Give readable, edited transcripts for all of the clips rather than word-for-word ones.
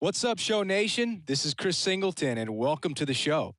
What's up, Show Nation? This is Chris Singleton, and welcome to the show.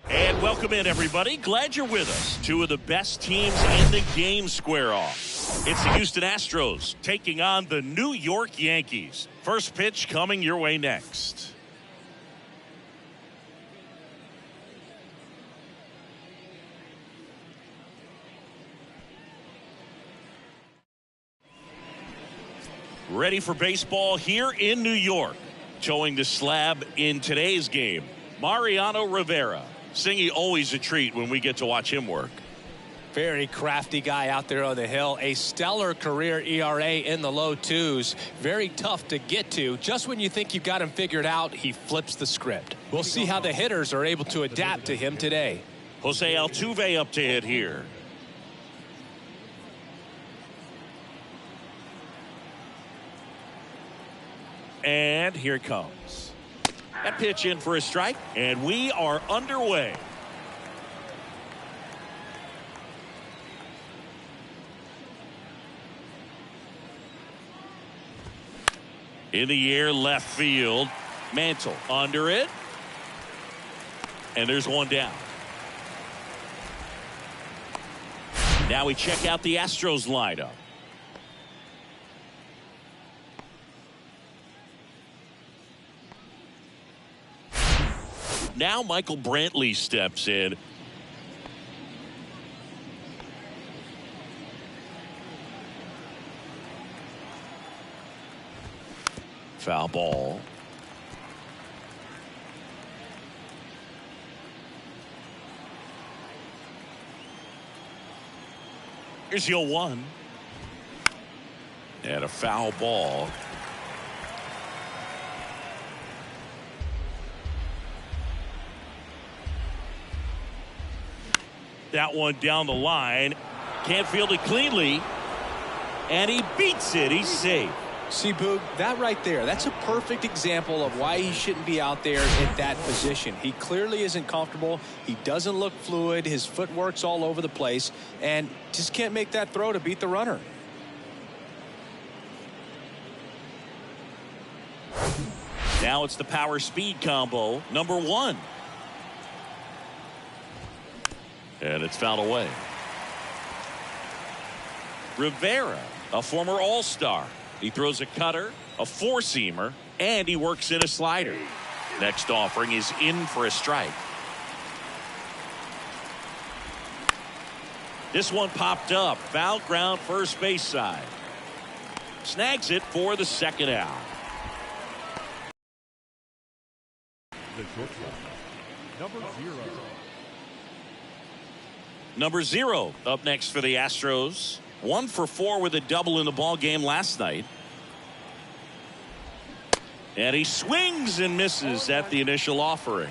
And welcome in, everybody. Glad you're with us. Two of the best teams in the game square off. It's the Houston Astros taking on the New York Yankees. First pitch coming your way next. Ready for baseball here in New York. Showing the slab in today's game, Mariano Rivera. Singy, always a treat when we get to watch him work. Very crafty guy out there on the hill. A stellar career ERA in the low twos. Very tough to get to. Just when you think you've got him figured out, he flips the script. We'll see how the hitters are able to adapt to him today. Jose Altuve up to hit here. And here it comes. That pitch in for a strike, and we are underway. In the air, left field. Mantle under it. And there's one down. Now we check out the Astros lineup. Now Michael Brantley steps in. Foul ball. Here's your 1. And a foul ball. That one down the line. Can't field it cleanly. And he beats it. He's safe. See, Boog, that right there, that's a perfect example of why he shouldn't be out there in that position. He clearly isn't comfortable. He doesn't look fluid. His footwork's all over the place. And just can't make that throw to beat the runner. Now it's the power speed combo, number 1. And it's fouled away. Rivera, a former All-Star. He throws a cutter, a four-seamer, and he works in a slider. Next offering is in for a strike. This one popped up. Foul ground first base side. Snags it for the second out. The shortstop, number 0. Number 0 up next for the Astros. 1 for 4 with a double in the ball game last night. And he swings and misses at the initial offering.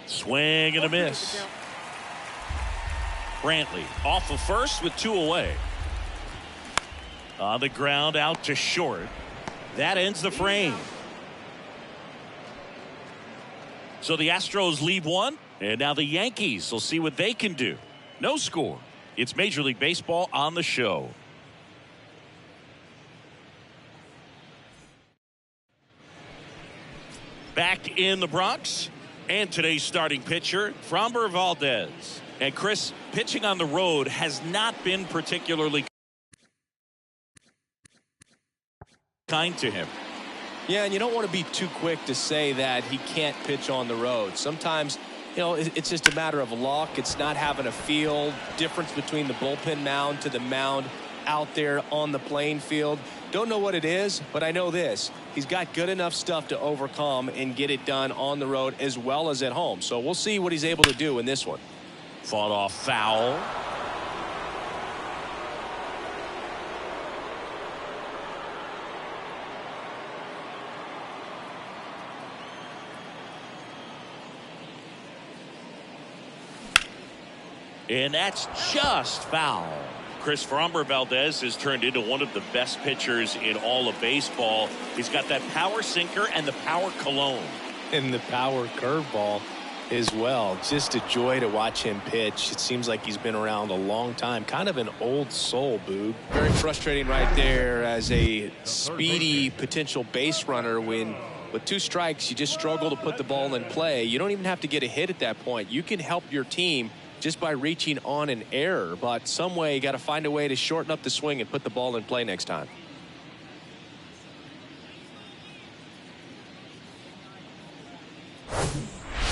Swing and a miss. Brantley off of first with 2 away. On the ground out to short. That ends the frame. So the Astros lead one, and now the Yankees will see what they can do. No score. It's Major League Baseball on the show. Back in the Bronx, and today's starting pitcher, Framber Valdez. And Chris, pitching on the road has not been particularly kind to him. Yeah, and you don't want to be too quick to say that he can't pitch on the road. Sometimes, you know, it's just a matter of luck. It's not having a feel difference between the bullpen mound to the mound out there on the playing field. Don't know what it is, but I know this. He's got good enough stuff to overcome and get it done on the road as well as at home. So we'll see what he's able to do in this one. Fought off foul. And that's just foul. Chris Framber Valdez has turned into one of the best pitchers in all of baseball. He's got that power sinker and the power cologne. And the power curveball as well. Just a joy to watch him pitch. It seems like he's been around a long time. Kind of an old soul, Boog. Very frustrating right there as a speedy potential base runner when with 2 strikes you just struggle to put the ball in play. You don't even have to get a hit at that point. You can help your team just by reaching on an error, but some way you got to find a way to shorten up the swing and put the ball in play next time.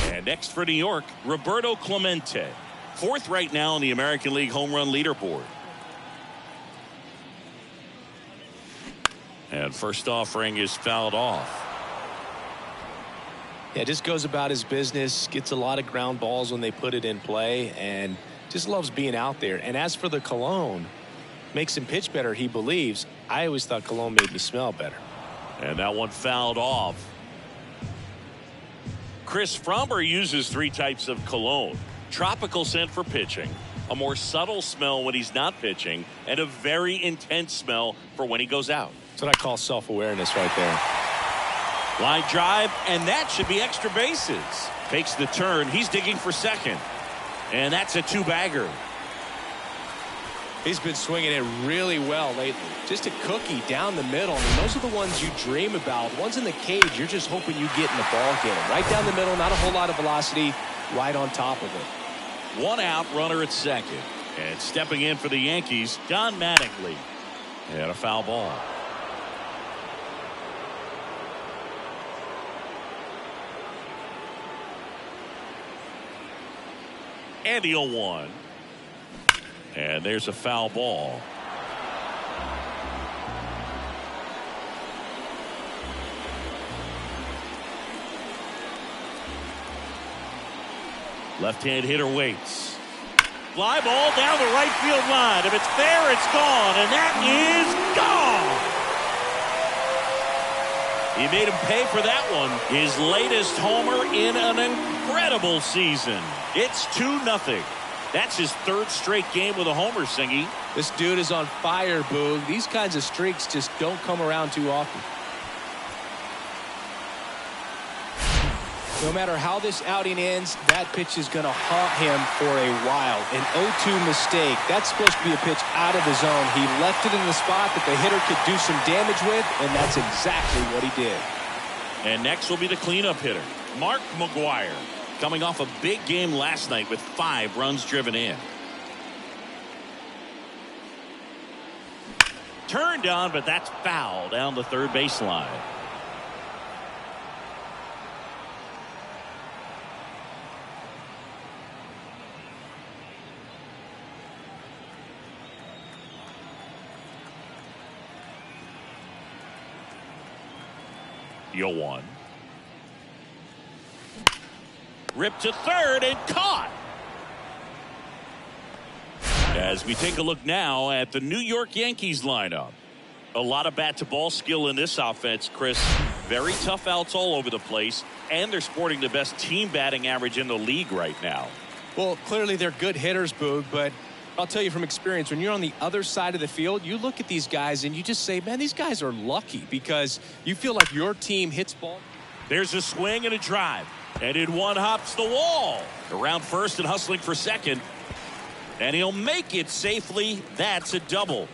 And next for New York, Roberto Clemente, 4th right now in the American League home run leaderboard. And first offering is fouled off. Yeah, just goes about his business, gets a lot of ground balls when they put it in play, and just loves being out there. And as for the cologne, makes him pitch better, he believes. I always thought cologne made me smell better. And that one fouled off. Chris Framber uses 3 types of cologne. Tropical scent for pitching, a more subtle smell when he's not pitching, and a very intense smell for when he goes out. That's what I call self-awareness right there. Line drive, and that should be extra bases. Takes the turn. He's digging for second. And that's a 2-bagger. He's been swinging it really well lately. Just a cookie down the middle. I mean, those are the ones you dream about. Ones in the cage, you're just hoping you get in the ball game. Right down the middle, not a whole lot of velocity, right on top of it. 1 out, runner at second. And stepping in for the Yankees, Don Mattingly. And a foul ball. And the 0-1. And there's a foul ball. Left-hand hitter waits. Fly ball down the right field line. If it's there, it's gone. And that is gone. He made him pay for that one. His latest homer in an incredible season. It's 2-0. That's his 3rd straight game with a homer, Singy. This dude is on fire, Boog. These kinds of streaks just don't come around too often. No matter how this outing ends, that pitch is going to haunt him for a while. An 0-2 mistake. That's supposed to be a pitch out of the zone. He left it in the spot that the hitter could do some damage with, and that's exactly what he did. And next will be the cleanup hitter, Mark McGwire, coming off a big game last night with 5 runs driven in. Turned on, but that's foul down the 3rd baseline. The 0-1. Ripped to 3rd and caught. As we take a look now at the New York Yankees lineup. A lot of bat-to-ball skill in this offense, Chris. Very tough outs all over the place, and they're sporting the best team batting average in the league right now. Well, clearly they're good hitters, Boog, but I'll tell you from experience, when you're on the other side of the field, you look at these guys and you just say, man, these guys are lucky because you feel like your team hits ball. There's a swing and a drive. And in one hops the wall. Around first and hustling for second. And he'll make it safely. That's a double.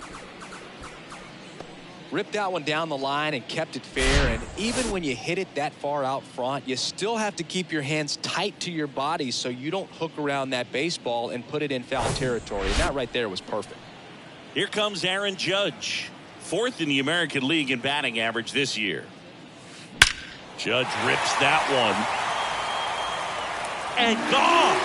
Ripped that one down the line and kept it fair. And even when you hit it that far out front, you still have to keep your hands tight to your body so you don't hook around that baseball and put it in foul territory. And that right there was perfect. Here comes Aaron Judge. 4th in the American League in batting average this year. Judge rips that one. And gone.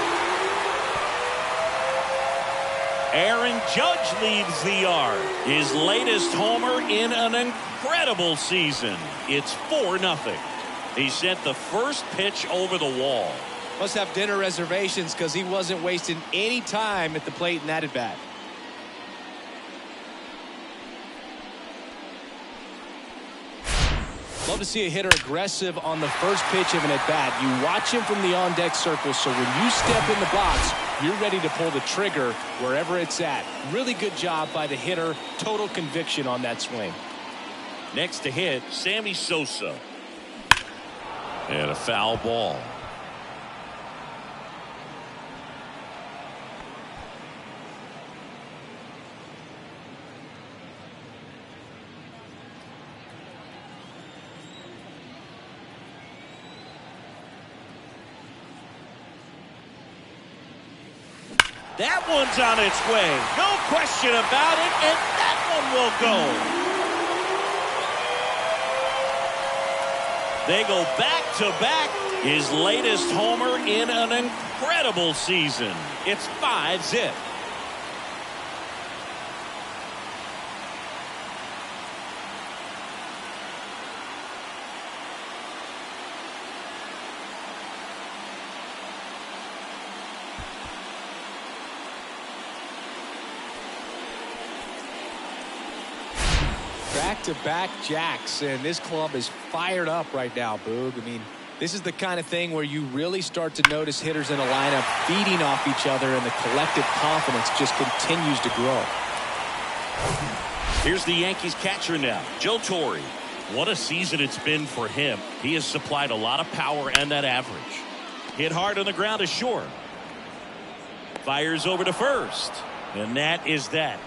Aaron Judge leads the yard. His latest homer in an incredible season. It's 4-0. He sent the first pitch over the wall. Must have dinner reservations because he wasn't wasting any time at the plate in that at bat. Love to see a hitter aggressive on the first pitch of an at-bat. You watch him from the on-deck circle, so when you step in the box, you're ready to pull the trigger wherever it's at. Really good job by the hitter. Total conviction on that swing. Next to hit, Sammy Sosa. And a foul ball. That one's on its way. No question about it, and that one will go. They go back to back. His latest homer in an incredible season. It's 5-0. Back-to-back jacks, and this club is fired up right now, Boog. I mean, this is the kind of thing where you really start to notice hitters in a lineup feeding off each other, and the collective confidence just continues to grow. Here's the Yankees catcher now, Joe Torre. What a season it's been for him. He has supplied a lot of power and that average. Hit hard on the ground is sure. Fires over to first, and that is that.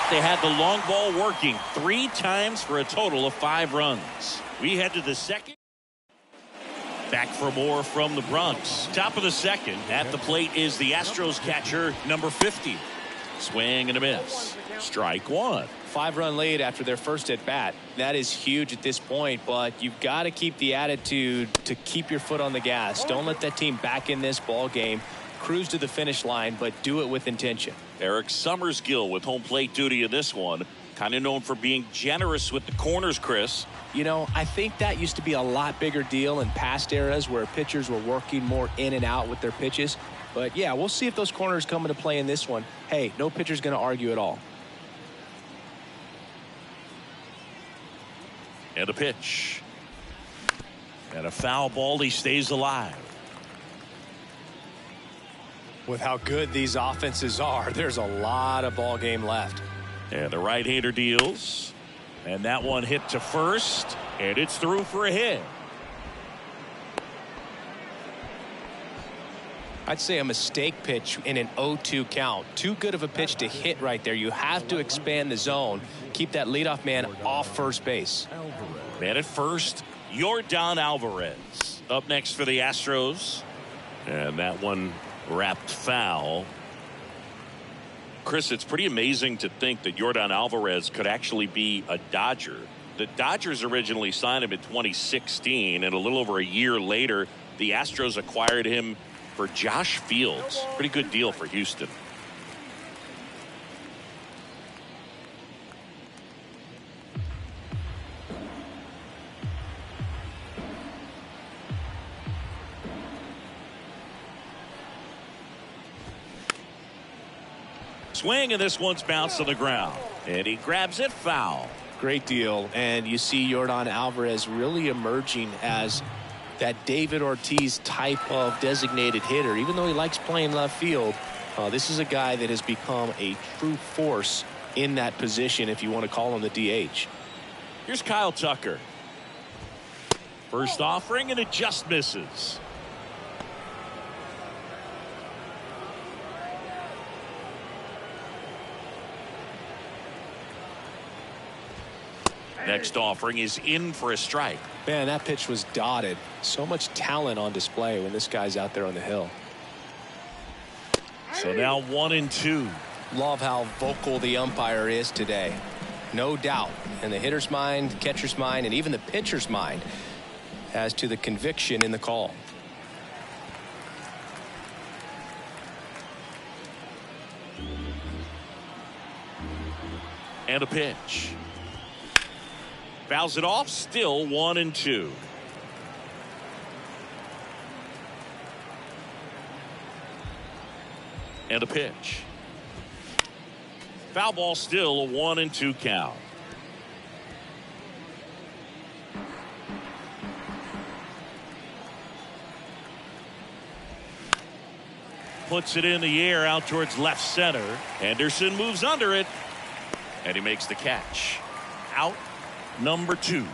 They had the long ball working 3 times for a total of 5 runs. We head to the second. Back for more from the Bronx. Top of the second. At the plate is the Astros catcher, number 50. Swing and a miss. Strike 1. 5-run lead after their first at bat. That is huge at this point, but you've got to keep the attitude to keep your foot on the gas. Don't let that team back in this ball game. Cruise to the finish line, but do it with intention. Eric Summersgill with home plate duty in this one. Kind of known for being generous with the corners, Chris. You know, I think that used to be a lot bigger deal in past eras where pitchers were working more in and out with their pitches. But yeah, we'll see if those corners come into play in this one. Hey, no pitcher's going to argue at all. And a pitch. And a foul ball. He stays alive. With how good these offenses are, there's a lot of ball game left. And the right-hander deals. And that one hit to first. And it's through for a hit. I'd say a mistake pitch in an 0-2 count. Too good of a pitch to hit right there. You have to expand the zone. Keep that leadoff man off first base. Man at first, Yordan Alvarez. Up next for the Astros. And that one wrapped foul. Chris, it's pretty amazing to think that Yordan Alvarez could actually be a Dodger. The Dodgers originally signed him in 2016, and a little over a year later, the Astros acquired him for Josh Fields. Pretty good deal for Houston. Swing, and this one's bounced on the ground. And he grabs it foul. Great deal. And you see Yordan Alvarez really emerging as that David Ortiz type of designated hitter. Even though he likes playing left field, this is a guy that has become a true force in that position, if you want to call him the DH. Here's Kyle Tucker. First offering, and it just misses. Next offering is in for a strike. Man, that pitch was dotted. So much talent on display when this guy's out there on the hill. So now 1-2. Love how vocal the umpire is today. No doubt in the hitter's mind, catcher's mind, and even the pitcher's mind as to the conviction in the call. And a pitch. Fouls it off, still 1-2. And a pitch. Foul ball, still a 1-2 count. Puts it in the air out towards left center. Anderson moves under it. And he makes the catch. Out number 2.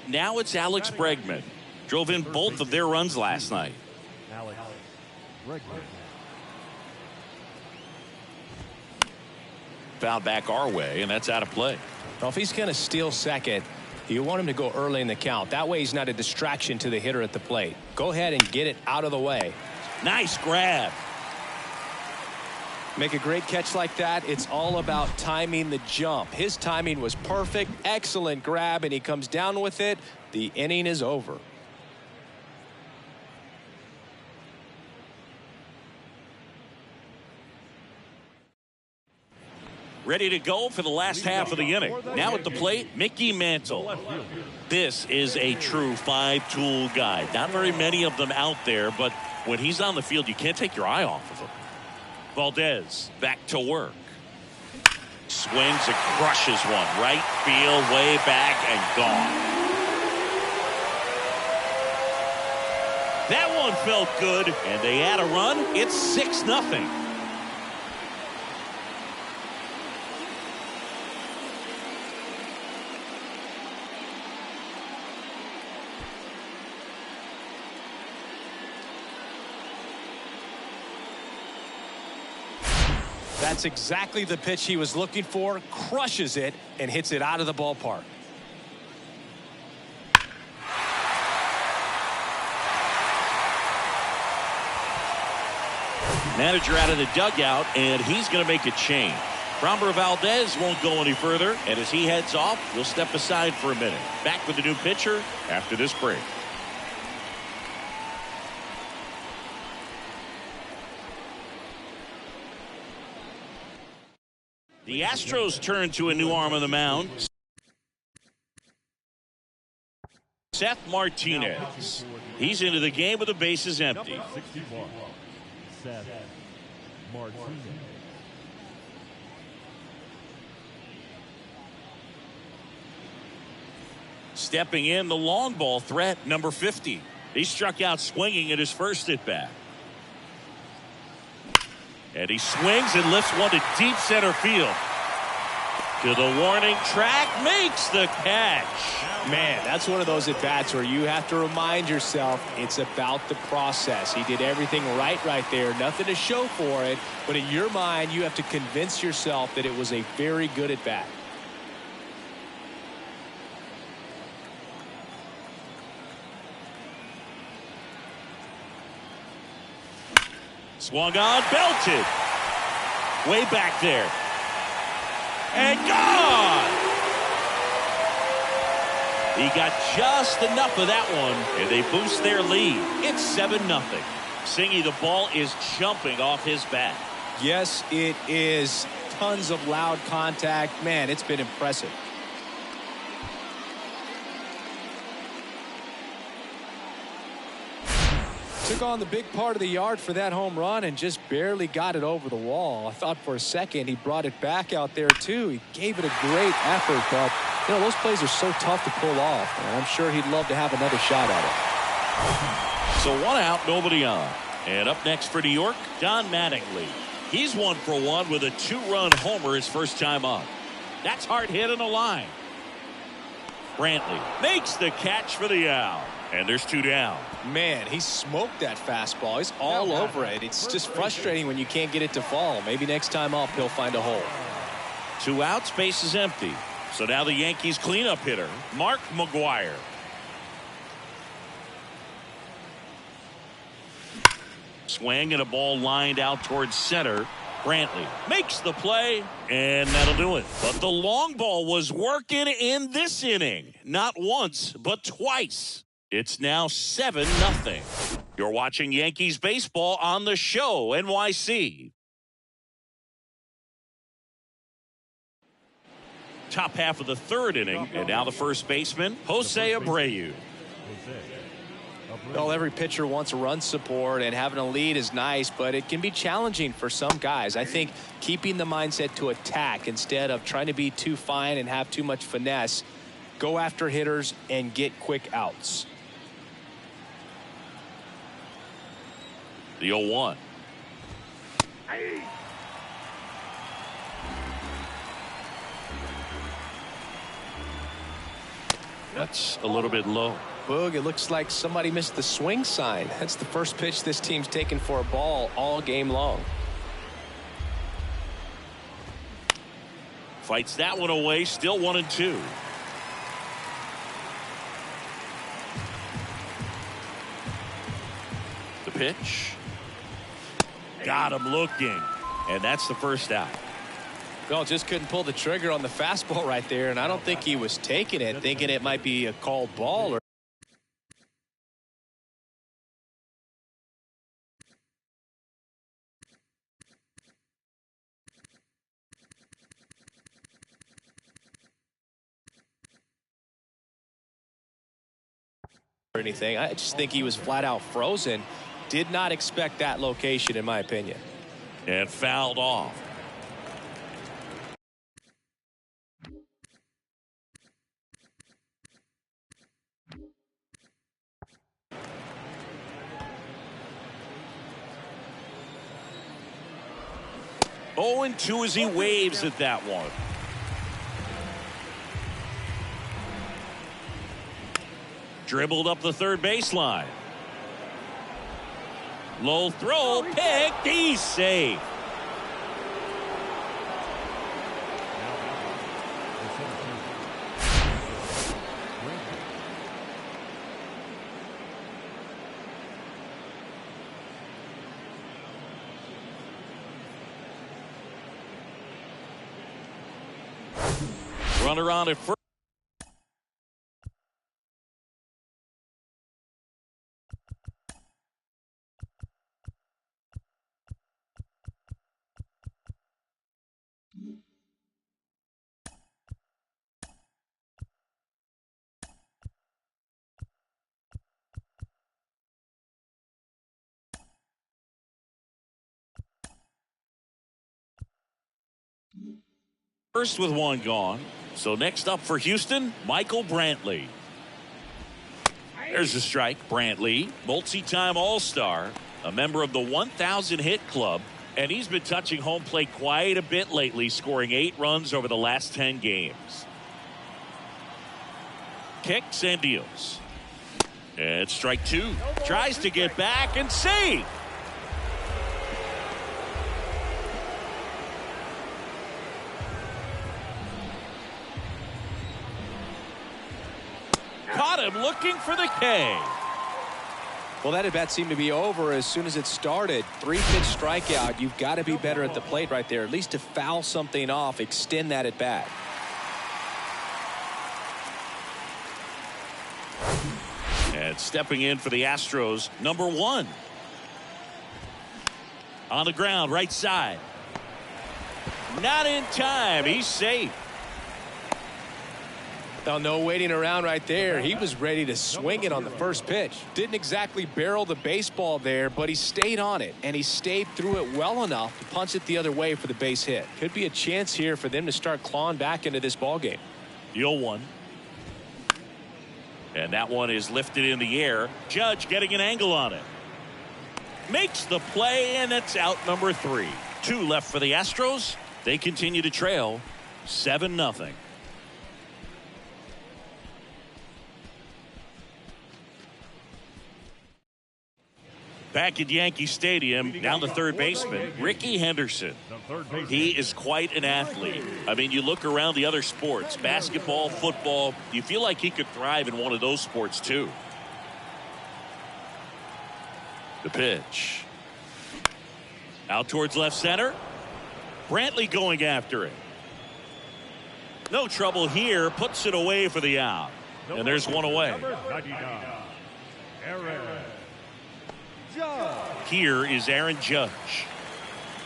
Now it's Alex Bregman. Drove in both of their runs last night. Alex Bregman. Foul back our way, and that's out of play. Well, if he's going to steal second, you want him to go early in the count. That way he's not a distraction to the hitter at the plate. Go ahead and get it out of the way. Nice grab. Make a great catch like that. It's all about timing the jump. His timing was perfect. Excellent grab, and he comes down with it. The inning is over. Ready to go for the last half of the inning. Now at the plate, Mickey Mantle. This is a true 5-tool guy. Not very many of them out there, but when he's on the field, you can't take your eye off of him. Valdez back to work. Swings and crushes one. Right field, way back, and gone. That one felt good, and they add a run. It's 6-0. That's exactly the pitch he was looking for. Crushes it and hits it out of the ballpark. Manager out of the dugout, and he's going to make a change. Framber Valdez won't go any further, and as he heads off, we'll step aside for a minute. Back with the new pitcher after this break. The Astros turn to a new arm on the mound. Seth Martinez. He's into the game with the bases empty. 61. Seth Martinez. Stepping in, the long ball threat, number 50. He struck out swinging at his first at bat. And he swings and lifts one to deep center field. To the warning track, makes the catch. Man, that's one of those at-bats where you have to remind yourself it's about the process. He did everything right there. Nothing to show for it. But in your mind, you have to convince yourself that it was a very good at-bat. Swung on, belted. Way back there. And gone! He got just enough of that one, and they boost their lead. It's 7-0. Singy, the ball is jumping off his bat. Yes, it is. Tons of loud contact. Man, it's been impressive. Took on the big part of the yard for that home run and just barely got it over the wall. I thought for a second he brought it back out there too. He gave it a great effort, but you know those plays are so tough to pull off, and I'm sure he'd love to have another shot at it. So 1 out, nobody on. And up next for New York, Don Mattingly. He's 1 for 1 with a 2-run homer his first time up. That's hard hit in the line. Brantley makes the catch for the out. And there's 2 down. Man, he smoked that fastball. He's all over it. It's just frustrating when you can't get it to fall. Maybe next time up he'll find a hole. 2 outs, base is empty. So now the Yankees cleanup hitter, Mark McGwire. Swing and a ball lined out towards center. Brantley makes the play, and that'll do it. But the long ball was working in this inning. Not once, but twice. It's now 7-0. You're watching Yankees baseball on the show, NYC. Top half of the 3rd inning, and now the first baseman, Jose Abreu. Well, every pitcher wants run support, and having a lead is nice, but it can be challenging for some guys. I think keeping the mindset to attack instead of trying to be too fine and have too much finesse, go after hitters and get quick outs. The 0-1. That's a little bit low. Boog, it looks like somebody missed the swing sign. That's the first pitch this team's taken for a ball all game long. Fights that one away, still 1-2. The pitch. Got him looking. And that's the first out. Well, just couldn't pull the trigger on the fastball right there, and I don't think he was taking it, thinking it might be a called ball or anything. I just think he was flat out frozen. Did not expect that location, in my opinion. And fouled off. Oh, and 2 as he waves at that one. Dribbled up the third baseline. Low throw, picked, he's safe. Runner on at first. First with 1 gone. So next up for Houston, Michael Brantley. There's a strike. Brantley, multi-time All-Star, a member of the 1,000 hit club, and he's been touching home plate quite a bit lately, scoring 8 runs over the last 10 games. Kicks and deals. And strike 2. Tries to get back and save. Caught him looking for the K. Well, that at bat seemed to be over as soon as it started. 3-pitch strikeout. You've got to be better at the plate right there, at least to foul something off, extend that at bat. And stepping in for the Astros, number 1. On the ground, right side. Not in time. He's safe. Well, no waiting around right there. He was ready to swing it on the first pitch. Didn't exactly barrel the baseball there, but he stayed on it, and he stayed through it well enough to punch it the other way for the base hit. Could be a chance here for them to start clawing back into this ball game. The 0-1. And that one is lifted in the air. Judge getting an angle on it. Makes the play, and it's out number 3. 2 left for the Astros. They continue to trail 7-0. Back at Yankee Stadium, now the third baseman, Ricky Henderson. He is quite an athlete. I mean, you look around the other sports, basketball, football, you feel like he could thrive in one of those sports too. The pitch. Out towards left center. Brantley going after it. No trouble here, puts it away for the out. And there's one away. Here is Aaron Judge.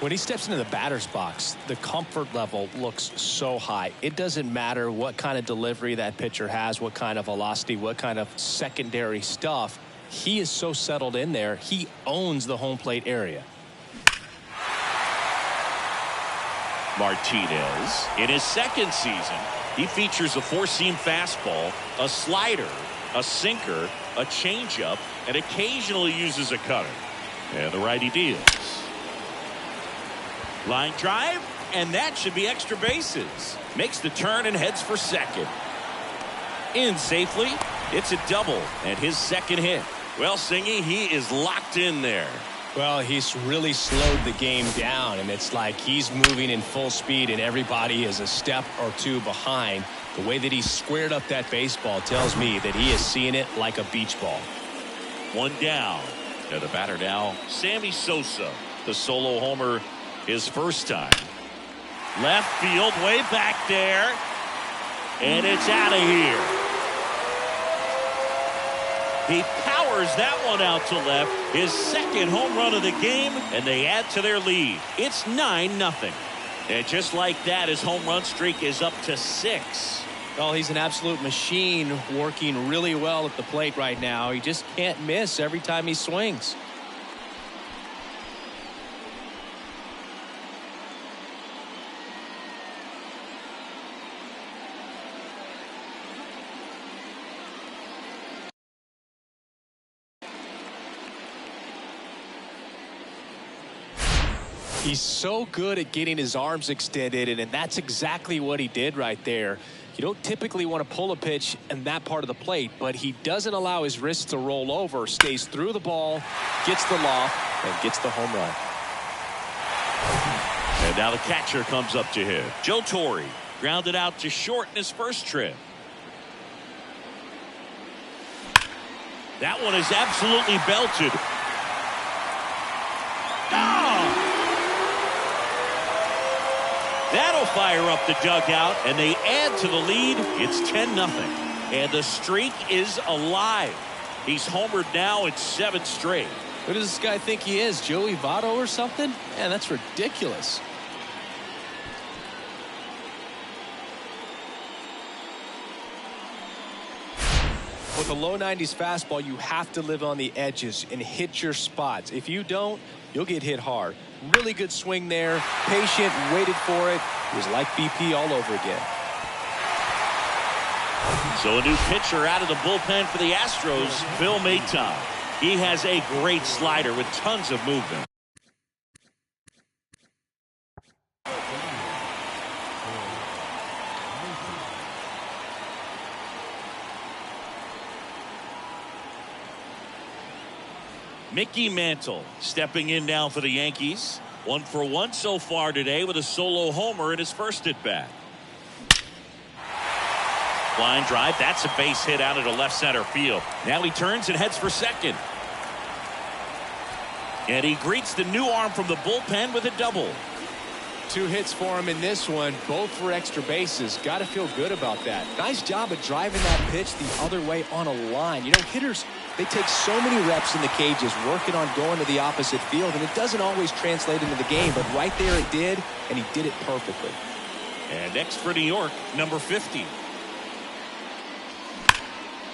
When he steps into the batter's box, the comfort level looks so high. It doesn't matter what kind of delivery that pitcher has, what kind of velocity, what kind of secondary stuff. He is so settled in there. He owns the home plate area. Martinez, in his second season, he features a 4-seam fastball, a slider, a sinker, a changeup, and occasionally uses a cutter. And the righty deals. Line drive, and that should be extra bases. Makes the turn and heads for second. In safely, it's a double and his second hit. Well, Singy, he is locked in there. Well, he's really slowed the game down, and it's like he's moving in full speed and everybody is a step or two behind. The way that he squared up that baseball tells me that he is seeing it like a beach ball. One down. And the batter now, Sammy Sosa. The solo homer his first time. Left field, way back there. And it's out of here. He powers that one out to left. His second home run of the game, and they add to their lead. It's 9-0. And just like that, his home run streak is up to 6. Well, he's an absolute machine, working really well at the plate right now. He just can't miss every time he swings. He's so good at getting his arms extended, and that's exactly what he did right there. You don't typically want to pull a pitch in that part of the plate, but he doesn't allow his wrists to roll over, stays through the ball, gets the loft, and gets the home run. And now the catcher comes up to him. Joe Torre grounded out to short in his first trip. That one is absolutely belted. That'll fire up the dugout, and they add to the lead. It's 10-0, and the streak is alive. He's homered now in 7 straight. Who does this guy think he is, Joey Votto or something? Man, that's ridiculous. With a low 90s fastball, you have to live on the edges and hit your spots. If you don't, you'll get hit hard. Really good swing there. Patient, waited for it. It was like BP all over again. So a new pitcher out of the bullpen for the Astros, Phil Maton. He has a great slider with tons of movement. Mickey Mantle stepping in now for the Yankees. 1 for 1 so far today with a solo homer in his first at bat. Line drive. That's a base hit out into left center field. Now he turns and heads for second. And he greets the new arm from the bullpen with a double. 2 hits for him in this one, both for extra bases. Got to feel good about that. Nice job of driving that pitch the other way on a line. You know, hitters, they take so many reps in the cages working on going to the opposite field, and it doesn't always translate into the game, but right there it did, and he did it perfectly. And next for New York, number 50.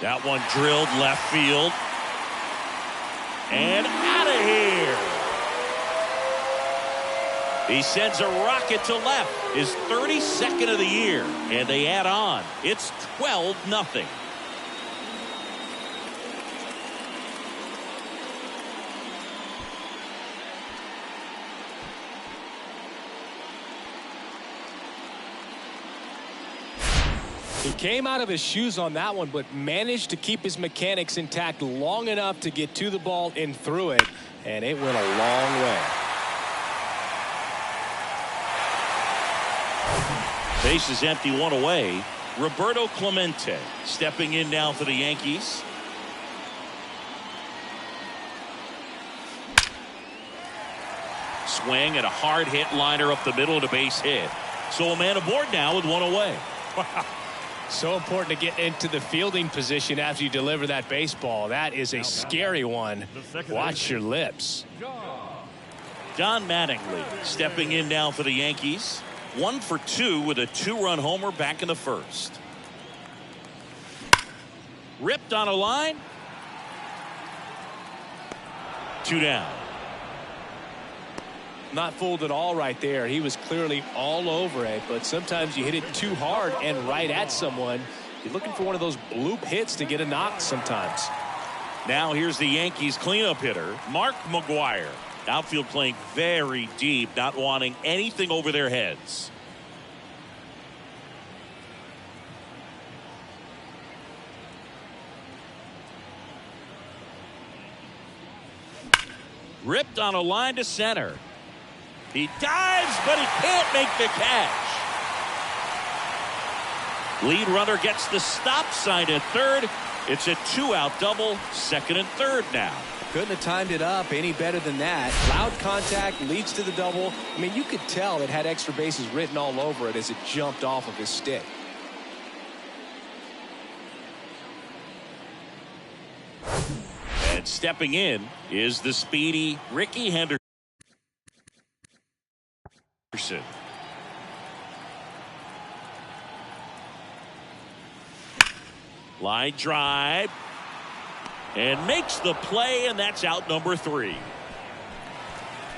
That one drilled left field. And out of here. He sends a rocket to left. His 32nd of the year. And they add on. It's 12-0. He came out of his shoes on that one, but managed to keep his mechanics intact long enough to get to the ball and through it, and it went a long way. Base is empty, one away. Roberto Clemente stepping in now for the Yankees. Swing and a hard hit liner up the middle of the base hit. So a man aboard now with one away. Wow. So important to get into the fielding position after you deliver that baseball. That is a scary one. Watch your lips. Don Mattingly stepping in now for the Yankees. 1 for 2 with a 2-run homer back in the first. Ripped on a line. 2 down. Not fooled at all right there. He was clearly all over it, but sometimes you hit it too hard and right at someone. You're looking for one of those bloop hits to get a knock sometimes. Now here's the Yankees cleanup hitter, Mark McGwire. Outfield playing very deep, not wanting anything over their heads. Ripped on a line to center. He dives, but he can't make the catch. Lead runner gets the stop sign at third. It's a 2-out double, second and third now. Couldn't have timed it up any better than that. Loud contact leads to the double. I mean, you could tell it had extra bases written all over it as it jumped off of his stick. And stepping in is the speedy Ricky Henderson. Line drive. And makes the play, and that's out number 3.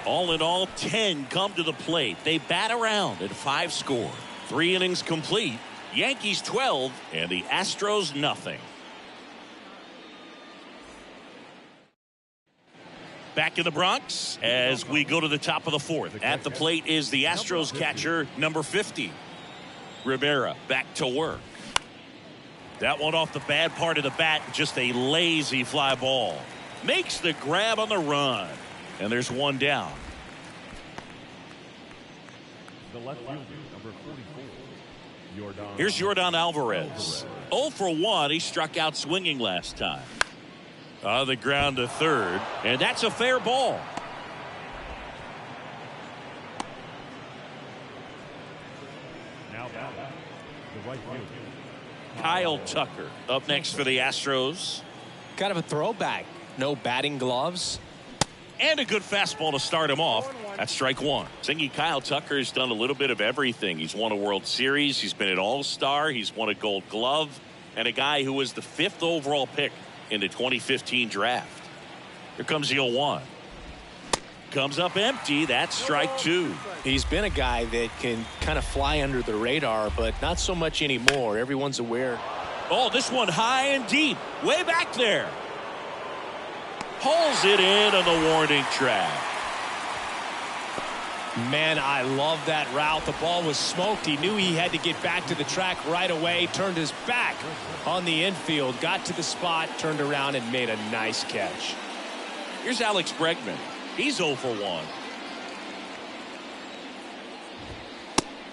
All in all, 10 come to the plate. They bat around and 5 score. 3 innings complete. Yankees 12 and the Astros nothing. Back in the Bronx as we go to the top of the 4th. At the plate is the Astros catcher, number 50. Rivera back to work. That one off the bad part of the bat, just a lazy fly ball. Makes the grab on the run. And there's one down. The left fielder, number 44. Here's Yordan Alvarez. 0 for 1. He struck out swinging last time. On the ground to third. And that's a fair ball. Now batting, the right fielder. Kyle Tucker up next for the Astros. Kind of a throwback. No batting gloves. And a good fastball to start him off. That's strike 1. Thinking Kyle Tucker has done a little bit of everything. He's won a World Series. He's been an All-Star. He's won a Gold Glove. And a guy who was the 5th overall pick in the 2015 draft. Here comes the 0-1. Comes up empty. That's strike 2. He's been a guy that can kind of fly under the radar, but not so much anymore. Everyone's aware. Oh, this one high and deep. Way back there. Pulls it in on the warning track. Man, I love that route. The ball was smoked. He knew he had to get back to the track right away. Turned his back on the infield. Got to the spot. Turned around and made a nice catch. Here's Alex Bregman. He's 0 for 1.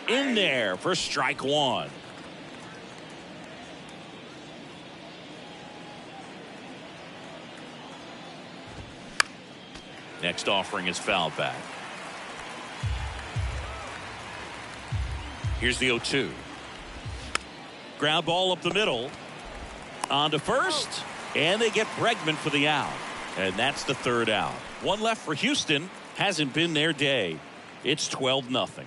In there for strike 1. Next offering is foul back. Here's the 0-2. Ground ball up the middle. On to first. And they get Bregman for the out. And that's the 3rd out. One left for Houston. Hasn't been their day. It's 12-0.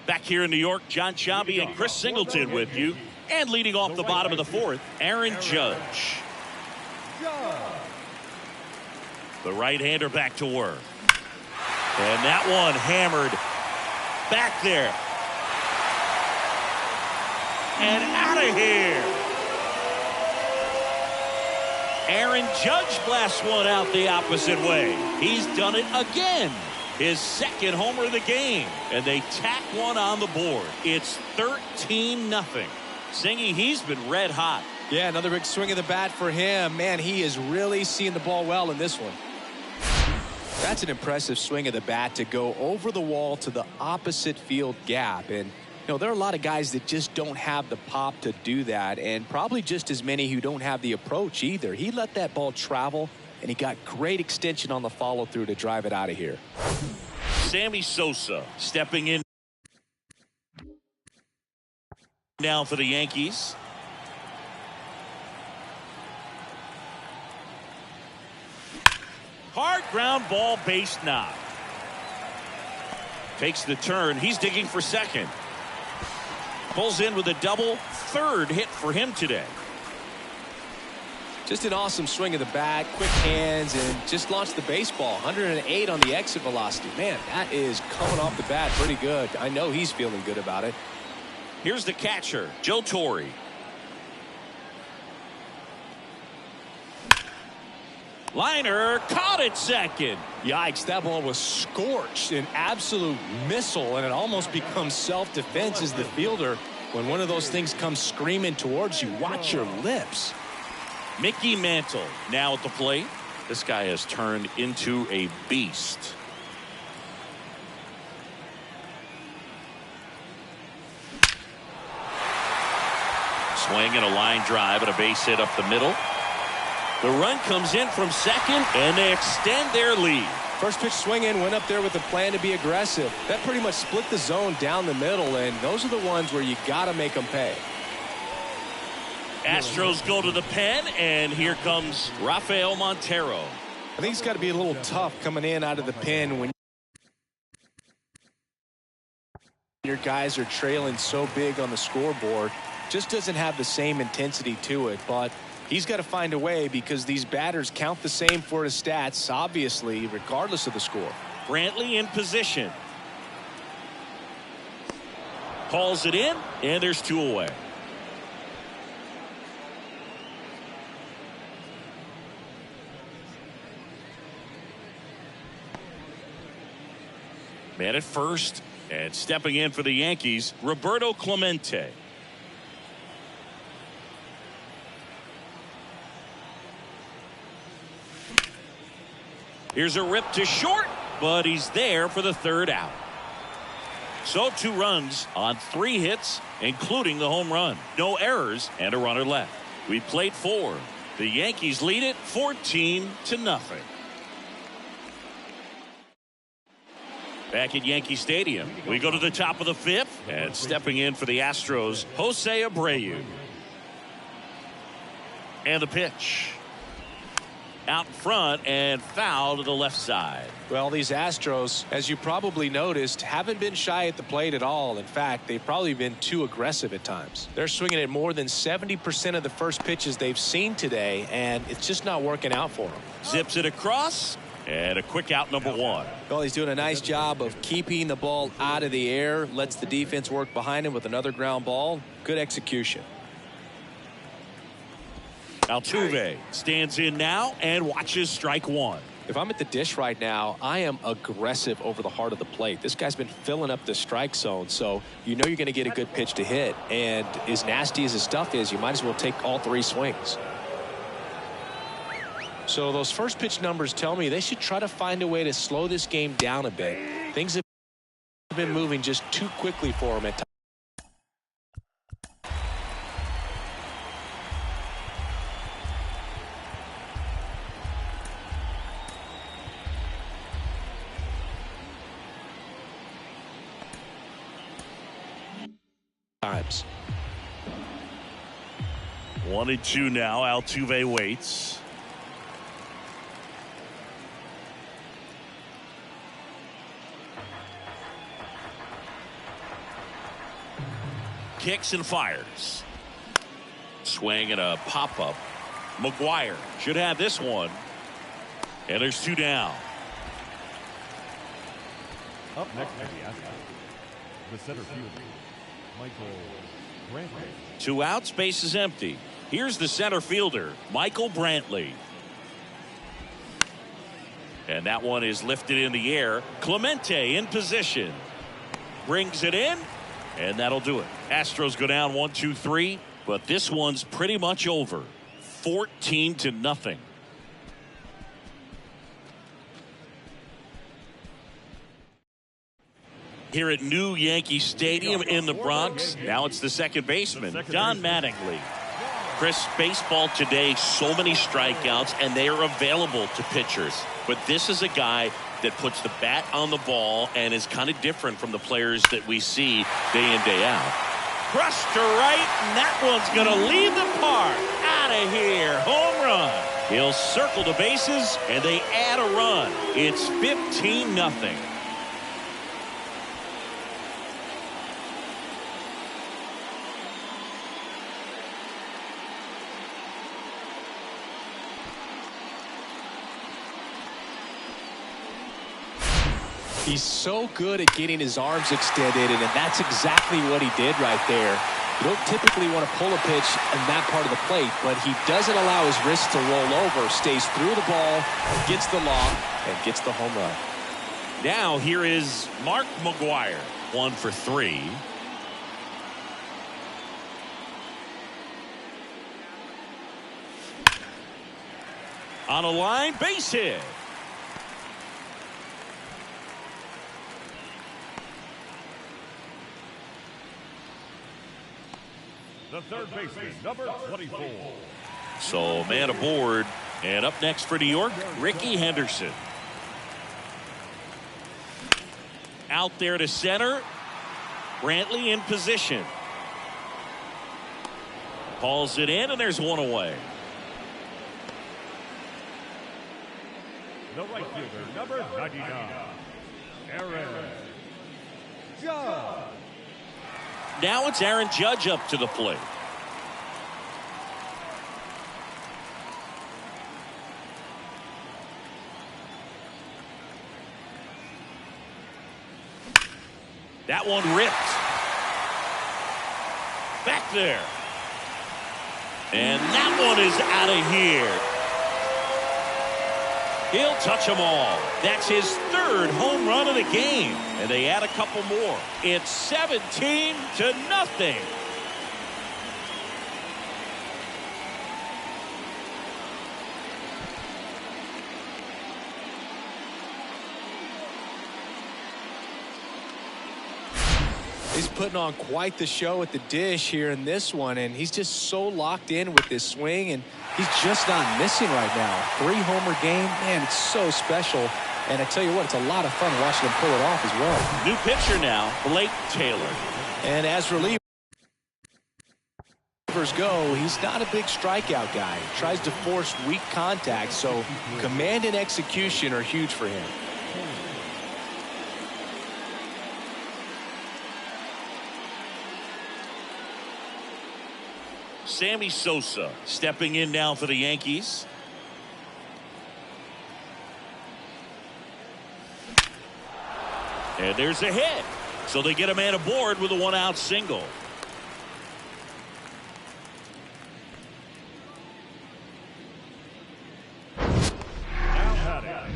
Back here in New York, John Sciambi and Chris Singleton with you. And leading off the bottom of the 4th, Aaron Judge. The right-hander back to work. And that one hammered back there. And out of here. Aaron Judge blasts one out the opposite way. He's done it again. His second homer of the game. And they tack one on the board. It's 13-0. Singy, he's been red hot. Yeah, another big swing of the bat for him. Man, he is really seeing the ball well in this one. That's an impressive swing of the bat to go over the wall to the opposite field gap. And, you know, there are a lot of guys that just don't have the pop to do that, and probably just as many who don't have the approach either. He let that ball travel, and he got great extension on the follow-through to drive it out of here. Sammy Sosa stepping in now for the Yankees. Hard ground ball, base knock. Takes the turn. He's digging for second. Pulls in with a double. Third hit for him today. Just an awesome swing of the bat, quick hands, and just launched the baseball. 108 on the exit velocity. Man, that is coming off the bat pretty good. I know he's feeling good about it. Here's the catcher, Joe Torre. Liner caught at second. Yikes, that ball was scorched, an absolute missile, and it almost becomes self-defense as the fielder. When one of those things comes screaming towards you, watch your lips. Mickey Mantle now at the plate. This guy has turned into a beast. Swing and a line drive and a base hit up the middle. The run comes in from second, and they extend their lead. First pitch swing in, went up there with a plan to be aggressive. That pretty much split the zone down the middle, and those are the ones where you got to make them pay. Astros go to the pen, and here comes Rafael Montero. I think it's got to be a little tough coming in out of the pen when your guys are trailing so big on the scoreboard. Just doesn't have the same intensity to it, but he's got to find a way because these batters count the same for his stats, obviously, regardless of the score. Brantley in position. Calls it in, and there's two away. Man at first, and stepping in for the Yankees, Roberto Clemente. Here's a rip to short, but he's there for the third out. So 2 runs on 3 hits, including the home run. No errors and a runner left. We played 4. The Yankees lead it 14-0. Back at Yankee Stadium, we go to the top of the 5th, and stepping in for the Astros, Jose Abreu. And the pitch. Out front and foul to the left side. Well, these Astros, as you probably noticed, haven't been shy at the plate at all. In fact, they've probably been too aggressive at times. They're swinging at more than 70% of the first pitches they've seen today, and it's just not working out for them. Zips it across, and a quick out, number 1. Well, he's doing a nice job of keeping the ball out of the air, lets the defense work behind him with another ground ball. Good execution. Altuve stands in now and watches strike 1. If I'm at the dish right now, I am aggressive over the heart of the plate. This guy's been filling up the strike zone, so you know you're going to get a good pitch to hit. And as nasty as his stuff is, you might as well take all 3 swings. So those first pitch numbers tell me they should try to find a way to slow this game down a bit. Things have been moving just too quickly for him at times. Times. 1-2 now. Altuve waits. Kicks and fires. Swing and a pop-up. McGuire should have this one. And there's 2 down. Up next for the Astros, the center fielder, Michael Brantley. 2 outs, base is empty. Here's the center fielder, Michael Brantley. And that one is lifted in the air. Clemente in position. Brings it in, and that'll do it. Astros go down 1-2-3, but this one's pretty much over. 14-0. Here at New Yankee Stadium in the Bronx, now it's the second baseman, Don Mattingly. Chris, baseball today, so many strikeouts, and they are available to pitchers. But this is a guy that puts the bat on the ball and is kind of different from the players that we see day in, day out. Crushed to right, and that one's going to leave the park. Out of here. Home run. He'll circle the bases, and they add a run. It's 15-0. He's so good at getting his arms extended, and that's exactly what he did right there. You don't typically want to pull a pitch in that part of the plate, but he doesn't allow his wrist to roll over, stays through the ball, gets the lob, and gets the home run. Now here is Mark McGwire, 1 for 3. On a line, base hit. The third baseman, number 24. So man aboard, and up next for New York, Ricky Henderson. Out there to center. Brantley in position. Calls it in, and there's one away. The right fielder, number 99, Aaron Judge. Now it's Aaron Judge up to the plate. That one ripped. Back there. And that one is out of here. He'll touch them all. That's his third home run of the game. And they add a couple more. It's 17-0. He's putting on quite the show at the dish here in this one, and he's just so locked in with this swing, and he's just not missing right now. 3-homer game, man, it's so special. And I tell you what, it's a lot of fun watching him pull it off as well. New pitcher now, Blake Taylor. And as relievers go, he's not a big strikeout guy. He tries to force weak contact, so command and execution are huge for him. Sammy Sosa stepping in now for the Yankees. And there's a hit. So they get a man aboard with a 1-out single.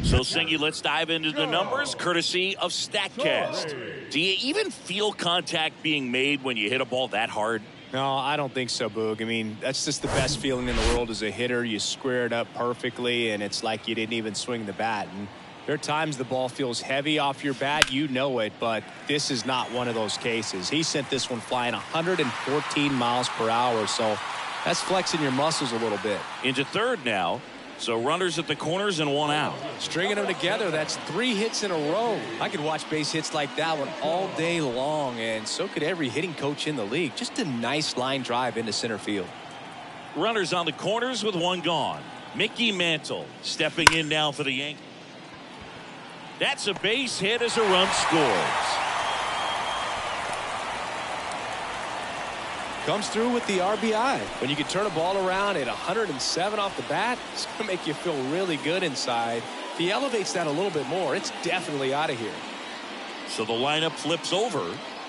So, Singy, let's dive into the numbers courtesy of StatCast. Do you even feel contact being made when you hit a ball that hard? No, I don't think so, Boog. I mean, that's just the best feeling in the world as a hitter. You square it up perfectly, and it's like you didn't even swing the bat. And there are times the ball feels heavy off your bat. You know it, but this is not one of those cases. He sent this one flying 114 miles per hour, so that's flexing your muscles a little bit. Into third now. So runners at the corners and 1 out. Stringing them together, that's 3 hits in a row. I could watch base hits like that one all day long, and so could every hitting coach in the league. Just a nice line drive into center field. Runners on the corners with 1 gone. Mickey Mantle stepping in now for the Yankees. That's a base hit as a run scores. Comes through with the RBI. When you can turn a ball around at 107 off the bat, it's going to make you feel really good inside. If he elevates that a little bit more, it's definitely out of here. So the lineup flips over.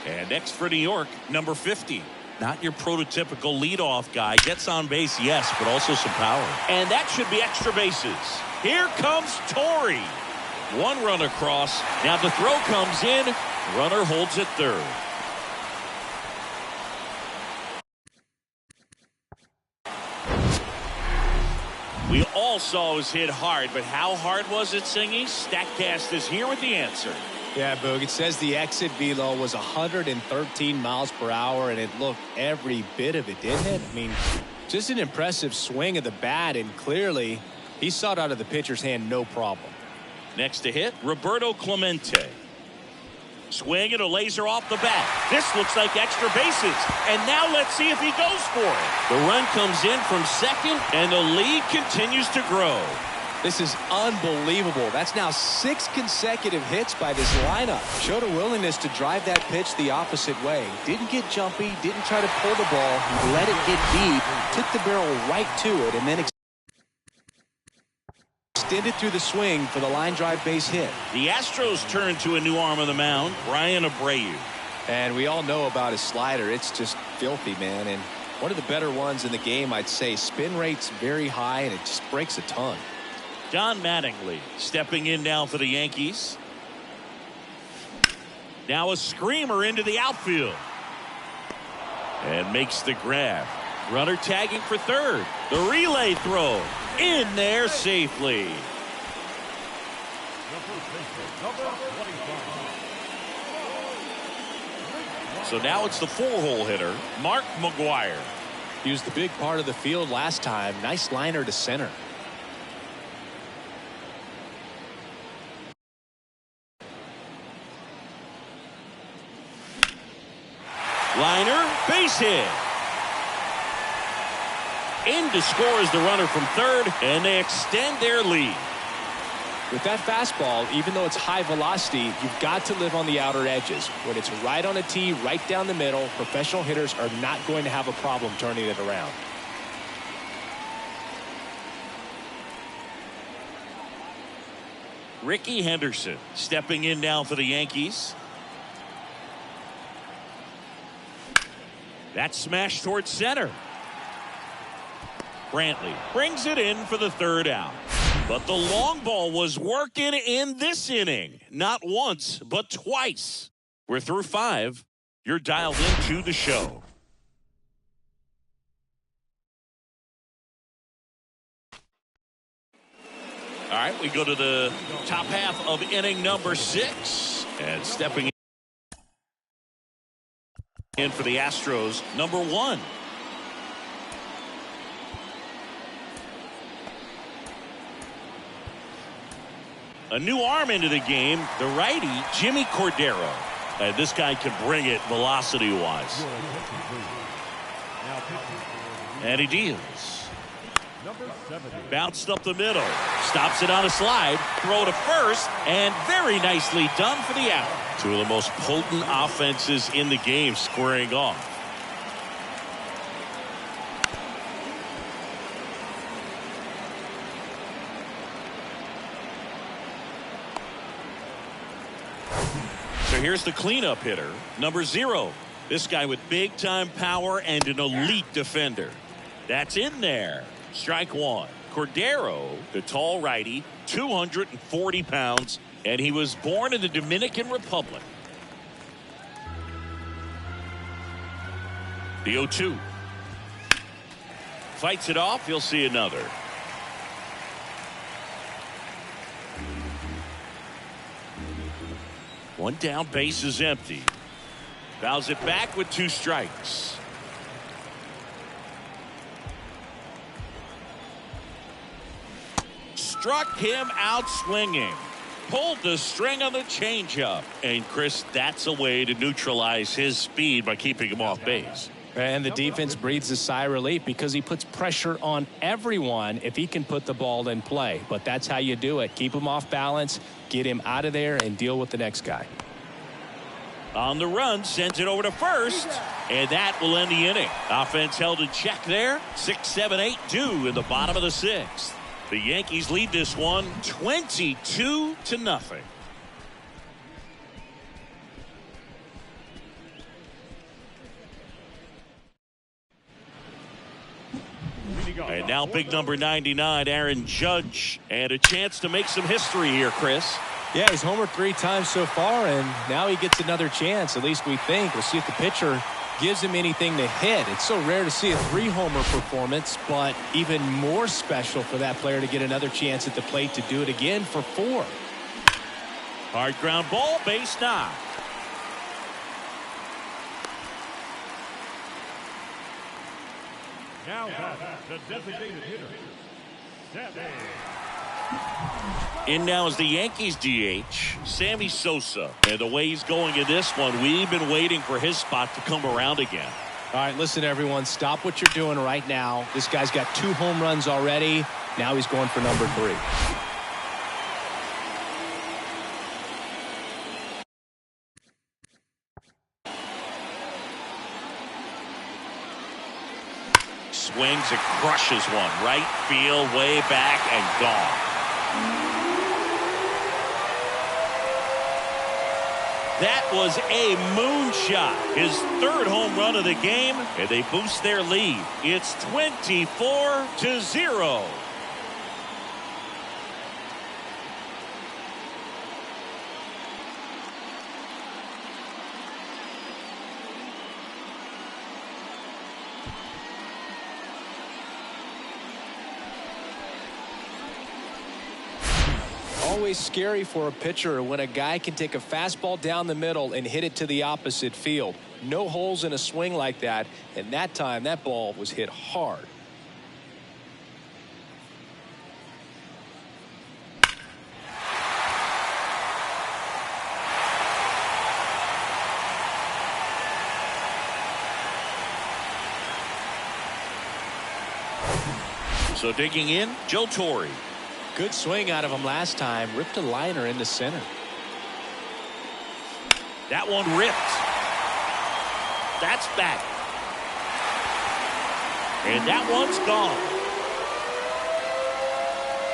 And next for New York, number 50, Not your prototypical leadoff guy. Gets on base, yes, but also some power. And that should be extra bases. Here comes Torrey. One run across. Now the throw comes in. Runner holds at third. We all saw it was hit hard, but how hard was it, Singy? StatCast is here with the answer. Yeah, Boog, it says the exit velo was 113 miles per hour, and it looked every bit of it, didn't it? I mean, just an impressive swing of the bat, and clearly he saw it out of the pitcher's hand no problem. Next to hit, Roberto Clemente. Swing and a laser off the bat. This looks like extra bases. And now let's see if he goes for it. The run comes in from second, and the lead continues to grow. This is unbelievable. That's now 6 consecutive hits by this lineup. Showed a willingness to drive that pitch the opposite way. Didn't get jumpy, didn't try to pull the ball. He let it get deep, took the barrel right to it, and then extended through the swing for the line drive base hit. The Astros turn to a new arm on the mound, Brian Abreu. And we all know about his slider. It's just filthy, man. And one of the better ones in the game, I'd say. Spin rate's very high, and it just breaks a ton. Don Mattingly stepping in now for the Yankees. Now a screamer into the outfield. And makes the grab. Runner tagging for third. The relay throw. In there safely. So now it's the 4-hole hitter, Mark McGwire. He was the big part of the field last time. Nice liner to center. Liner, base hit. In to score is the runner from third, and they extend their lead. With that fastball, even though it's high velocity, you've got to live on the outer edges. When it's right on a tee, right down the middle, professional hitters are not going to have a problem turning it around. Ricky Henderson stepping in now for the Yankees. That smash towards center. Brantley brings it in for the third out. But the long ball was working in this inning. Not once, but twice. We're through 5. You're dialed into the show. All right, we go to the top half of inning number 6. And stepping in for the Astros, number 1. A new arm into the game, the righty, Jimmy Cordero. And this guy can bring it velocity-wise. And he deals. Bounced up the middle. Stops it on a slide. Throw to first. And very nicely done for the out. Two of the most potent offenses in the game squaring off. So here's the cleanup hitter, number 0. This guy with big-time power and an elite defender. That's in there. Strike 1. Cordero, the tall righty, 240 pounds, and he was born in the Dominican Republic. The 0-2. Fights it off. He'll see another. One down, base is empty. Fouls it back with 2 strikes. Struck him out swinging. Pulled the string on the changeup. And Chris, that's a way to neutralize his speed by keeping him off base. And the defense breathes a sigh of relief because he puts pressure on everyone if he can put the ball in play. But that's how you do it. Keep him off balance, get him out of there, and deal with the next guy. On the run, sends it over to first, and that will end the inning. Offense held in check there. 6, 7, 8 due in the bottom of the 6th. The Yankees lead this one 22-0. And now big number 99, Aaron Judge, and a chance to make some history here, Chris. Yeah, he's homered 3 times so far, and now he gets another chance, at least we think. We'll see if the pitcher gives him anything to hit. It's so rare to see a 3-homer performance, but even more special for that player to get another chance at the plate to do it again for 4. Hard ground ball, base knock. Now the designated hitter, Sammy. In now is the Yankees DH, Sammy Sosa. And the way he's going in this one, we've been waiting for his spot to come around again. All right, listen, everyone, stop what you're doing right now. This guy's got 2 home runs already. Now he's going for number 3. Swings and crushes one. Right field, way back, and gone. That was a moonshot. His 3rd home run of the game, and they boost their lead. It's 24-0. Always scary for a pitcher when a guy can take a fastball down the middle and hit it to the opposite field. No holes in a swing like that, and that time that ball was hit hard. So digging in, Joe Torre. Good swing out of him last time. Ripped a liner into center. That one ripped. That's back. And that one's gone.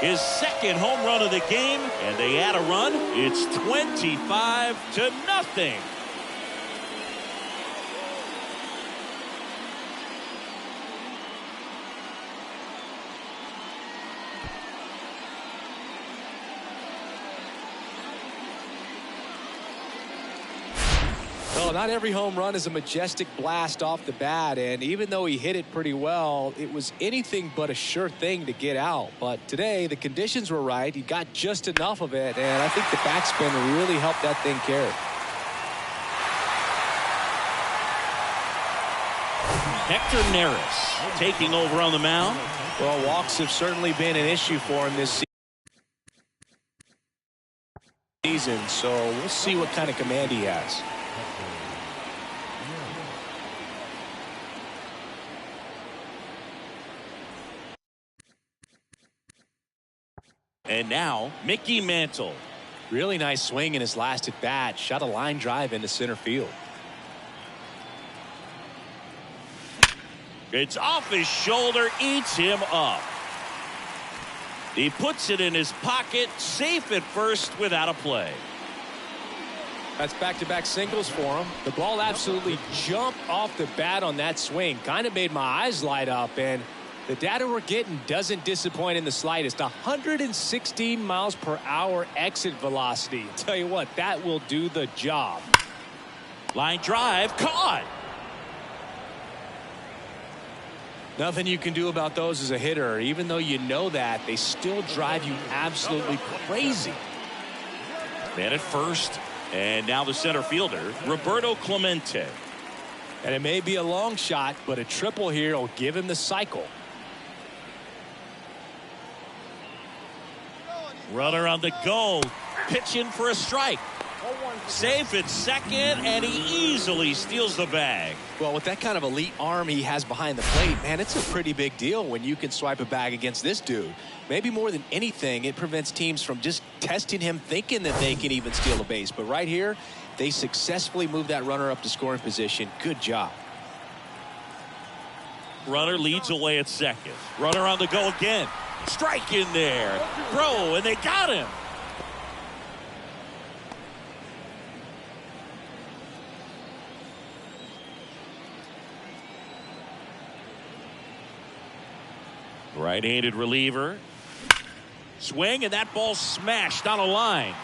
His 2nd home run of the game, and they add a run. It's 25-0. Well, not every home run is a majestic blast off the bat, and even though he hit it pretty well, it was anything but a sure thing to get out. But today, the conditions were right. He got just enough of it, and I think the backspin really helped that thing carry. Hector Neris taking over on the mound. Well, walks have certainly been an issue for him this season, so we'll see what kind of command he has. And now, Mickey Mantle. Really nice swing in his last at bat. Shot a line drive into center field. It's off his shoulder, eats him up. He puts it in his pocket, safe at first without a play. That's back-to-back singles for him. The ball absolutely jumped off the bat on that swing. Kind of made my eyes light up, and the data we're getting doesn't disappoint in the slightest. 116 miles per hour exit velocity. Tell you what, that will do the job. Line drive, caught. Nothing you can do about those as a hitter. Even though you know that, they still drive you absolutely crazy. Man at first, and now the center fielder, Roberto Clemente. And it may be a long shot, but a triple here will give him the cycle. Runner on the go, pitching for a strike. Safe at second, and he easily steals the bag. Well, with that kind of elite arm he has behind the plate, man, it's a pretty big deal when you can swipe a bag against this dude. Maybe more than anything, it prevents teams from just testing him, thinking that they can even steal a base. But right here, they successfully move that runner up to scoring position. Good job. Runner leads away at second. Runner on the go again. Strike in there. Throw, and they got him. Right-handed reliever. Swing, and that ball smashed on a line.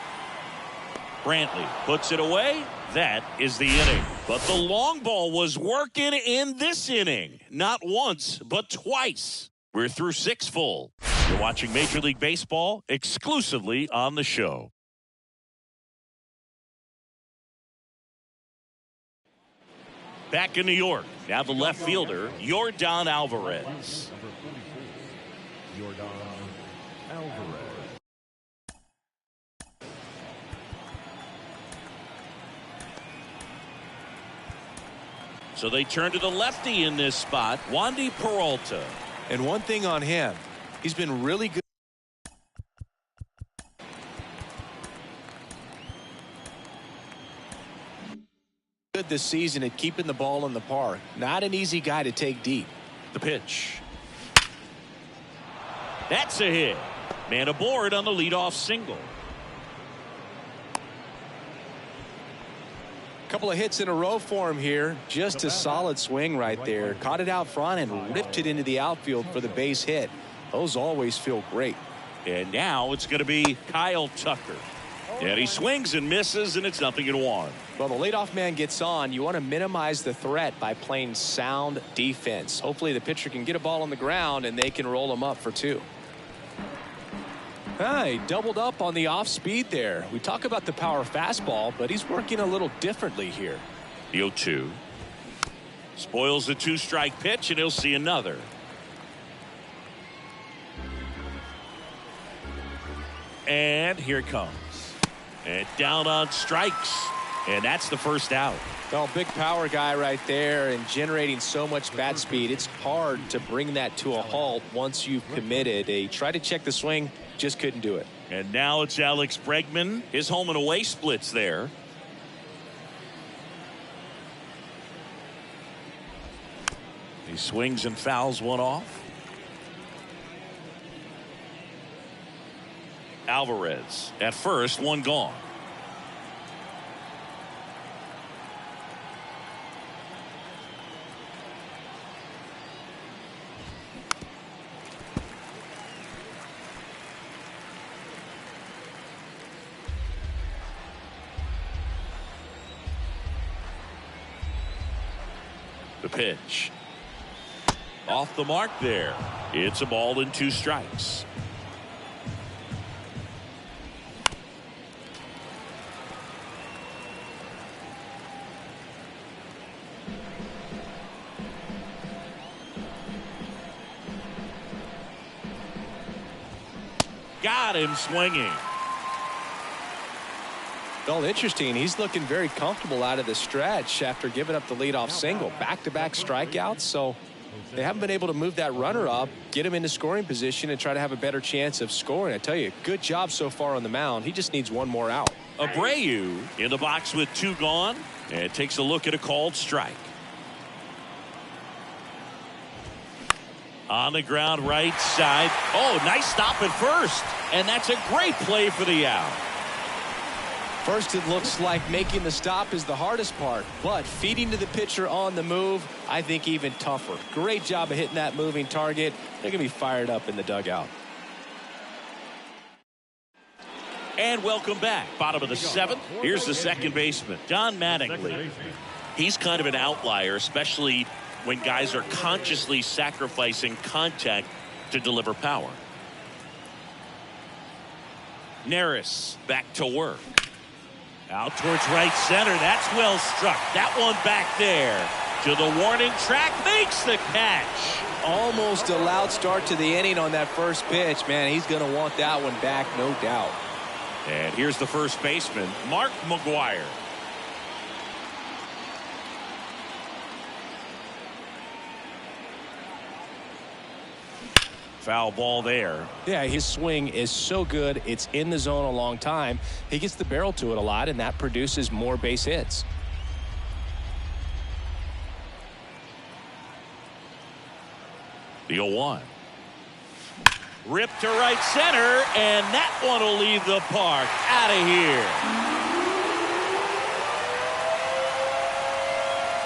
Brantley puts it away. That is the inning. But the long ball was working in this inning. Not once, but twice. We're through 6 full. You're watching Major League Baseball exclusively on the show. Back in New York, now the left fielder, Yordan Alvarez. Yordan Alvarez. So they turn to the lefty in this spot, Wandy Peralta. And one thing on him, he's been really good. Good this season at keeping the ball in the park. Not an easy guy to take deep. The pitch. That's a hit. Man aboard on the leadoff single. Couple of hits in a row for him here. Just a solid swing right there. Caught it out front and ripped it into the outfield for the base hit. Those always feel great. And now it's going to be Kyle Tucker. And he swings and misses, and it's 0-1. Well, the leadoff man gets on. You want to minimize the threat by playing sound defense. Hopefully the pitcher can get a ball on the ground and they can roll him up for 2. He doubled up on the off speed there. We talk about the power fastball, but he's working a little differently here. The 0-2. Spoils the 2-strike pitch, and he'll see another. And here it comes. And down on strikes. And that's the first out. Well, big power guy right there and generating so much bat speed. It's hard to bring that to a halt once you've committed. He tried to check the swing, just couldn't do it. And now it's Alex Bregman. His home and away splits there. He swings and fouls one off. Alvarez at first, one gone. The pitch. Off the mark there. It's a ball and 2 strikes. Got him swinging. Well, interesting. He's looking very comfortable out of the stretch after giving up the leadoff single. Back-to-back strikeouts, so they haven't been able to move that runner up, get him into scoring position, and try to have a better chance of scoring. I tell you, good job so far on the mound. He just needs one more out. Abreu in the box with 2 gone, and takes a look at a called strike. On the ground, right side. Oh, nice stop at first, and that's a great play for the out. First, it looks like making the stop is the hardest part, but feeding to the pitcher on the move, I think even tougher. Great job of hitting that moving target. They're going to be fired up in the dugout. And welcome back. Bottom of the 7th. Here's the second baseman, Don Mattingly. He's kind of an outlier, especially when guys are consciously sacrificing contact to deliver power. Neris back to work. Out towards right center. That's well struck. That one back there to the warning track. Makes the catch. Almost a loud start to the inning on that first pitch. Man, he's going to want that one back, no doubt. And here's the first baseman, Mark McGwire. Foul ball there. Yeah, his swing is so good. It's in the zone a long time. He gets the barrel to it a lot, and that produces more base hits. The 0-1. Ripped to right center, and that one will leave the park. Out of here.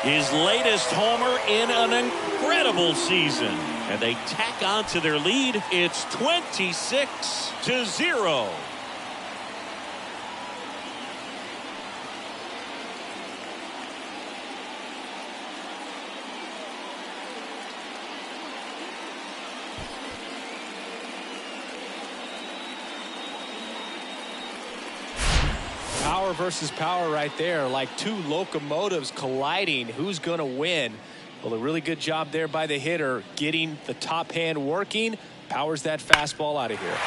His latest homer in an incredible season. And they tack on to their lead. It's 26-0. Power versus power right there, like two locomotives colliding. Who's going to win? Well, a really good job there by the hitter, getting the top hand working. Powers that fastball out of here.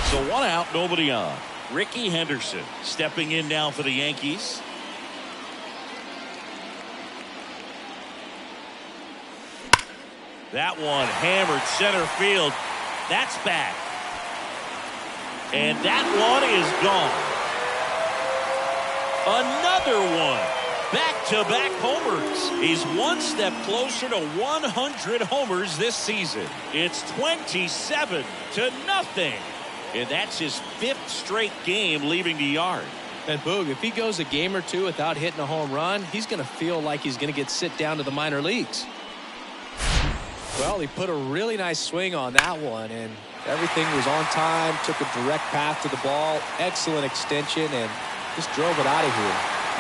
So 1 out, nobody on. Ricky Henderson stepping in now for the Yankees. That one hammered center field. That's back. And that one is gone. Another one. Back-to-back homers. He's one step closer to 100 homers this season. It's 27-0. And that's his 5th straight game leaving the yard. And Boog, if he goes a game or two without hitting a home run, he's going to feel like he's going to get sit down to the minor leagues. Well, he put a really nice swing on that one, and everything was on time, took a direct path to the ball, excellent extension, and just drove it out of here.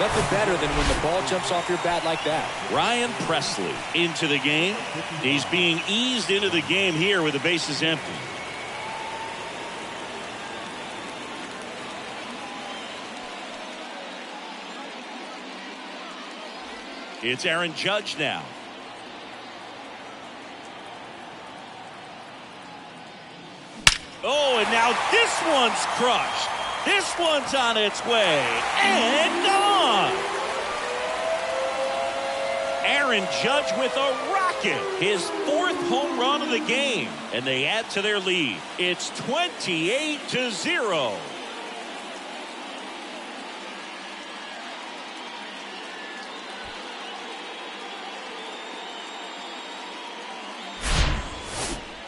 Nothing better than when the ball jumps off your bat like that. Ryan Presley into the game. He's being eased into the game here with the bases empty. It's Aaron Judge now. Oh, and now this one's crushed. This one's on its way and gone. Aaron Judge with a rocket. His 4th home run of the game. And they add to their lead. It's 28-0.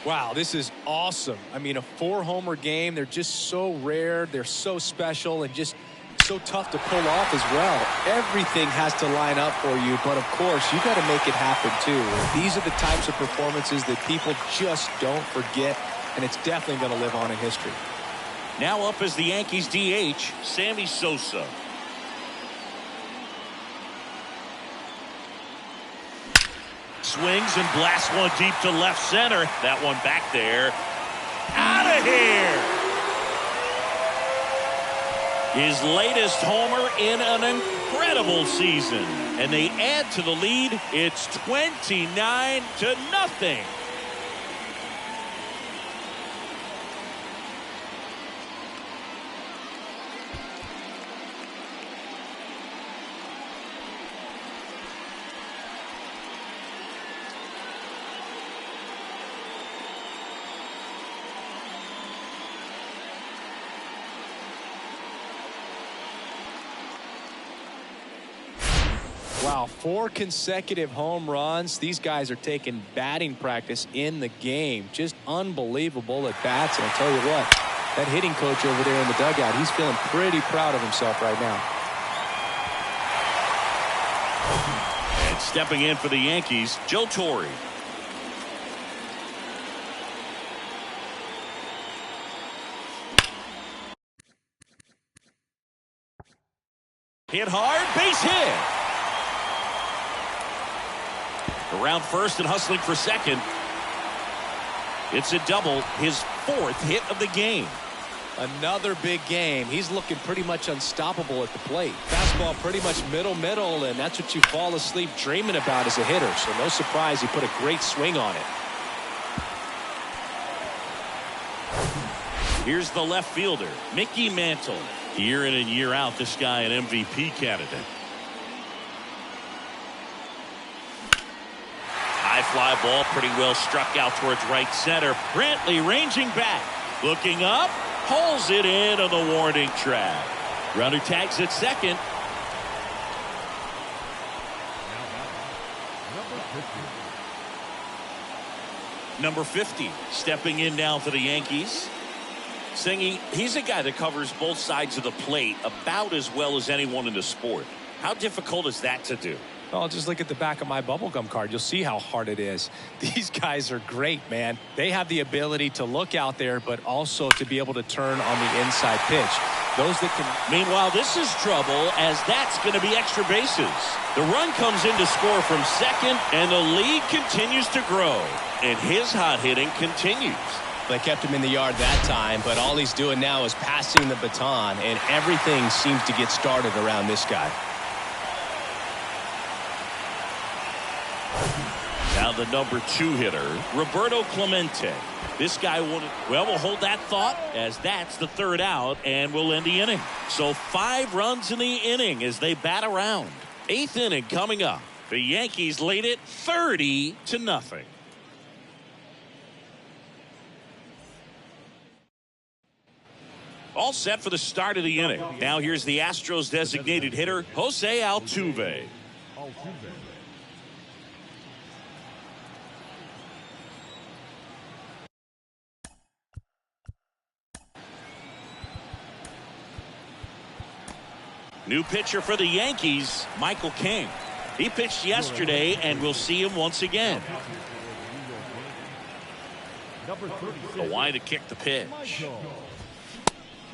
Wow, this is awesome. I mean, a 4-homer game. They're just so rare. They're so special and just so tough to pull off as well. Everything has to line up for you, but of course, you got to make it happen too. These are the types of performances that people just don't forget, and it's definitely going to live on in history. Now up as the Yankees DH, Sammy Sosa. Swings and blasts one deep to left center. That one back there. Out of here. His latest homer in an incredible season. And they add to the lead. It's 29-0. Wow, 4 consecutive home runs. These guys are taking batting practice in the game. Just unbelievable at bats. And I'll tell you what, that hitting coach over there in the dugout, he's feeling pretty proud of himself right now. And stepping in for the Yankees, Joe Torre. Hit hard, base hit. Around first and hustling for second. It's a double, his 4th hit of the game. Another big game. He's looking pretty much unstoppable at the plate. Fastball pretty much middle, and that's what you fall asleep dreaming about as a hitter. So no surprise he put a great swing on it. Here's the left fielder, Mickey Mantle. Year in and year out, this guy an MVP candidate. High fly ball pretty well struck out towards right center. Brantley ranging back. Looking up. Pulls it in on the warning track. Runner tags at second. Number 50 stepping in now for the Yankees. Singy, he's a guy that covers both sides of the plate about as well as anyone in the sport. How difficult is that to do? Oh, just look at the back of my bubblegum card. You'll see how hard it is. These guys are great, man. They have the ability to look out there, but also to be able to turn on the inside pitch. Those that can. Meanwhile, this is trouble, as that's going to be extra bases. The run comes in to score from second, and the lead continues to grow. And his hot hitting continues. They kept him in the yard that time, but all he's doing now is passing the baton, and everything seems to get started around this guy. Now the number 2 hitter, Roberto Clemente. This guy wanted, well, we'll hold that thought, as that's the 3rd out, and we'll end the inning. So 5 runs in the inning as they bat around. 8th inning coming up. The Yankees lead it 30-0. All set for the start of the inning. Now here's the Astros designated hitter, Jose Altuve. New pitcher for the Yankees, Michael King. He pitched yesterday, and we'll see him once again. A wide to kick the pitch.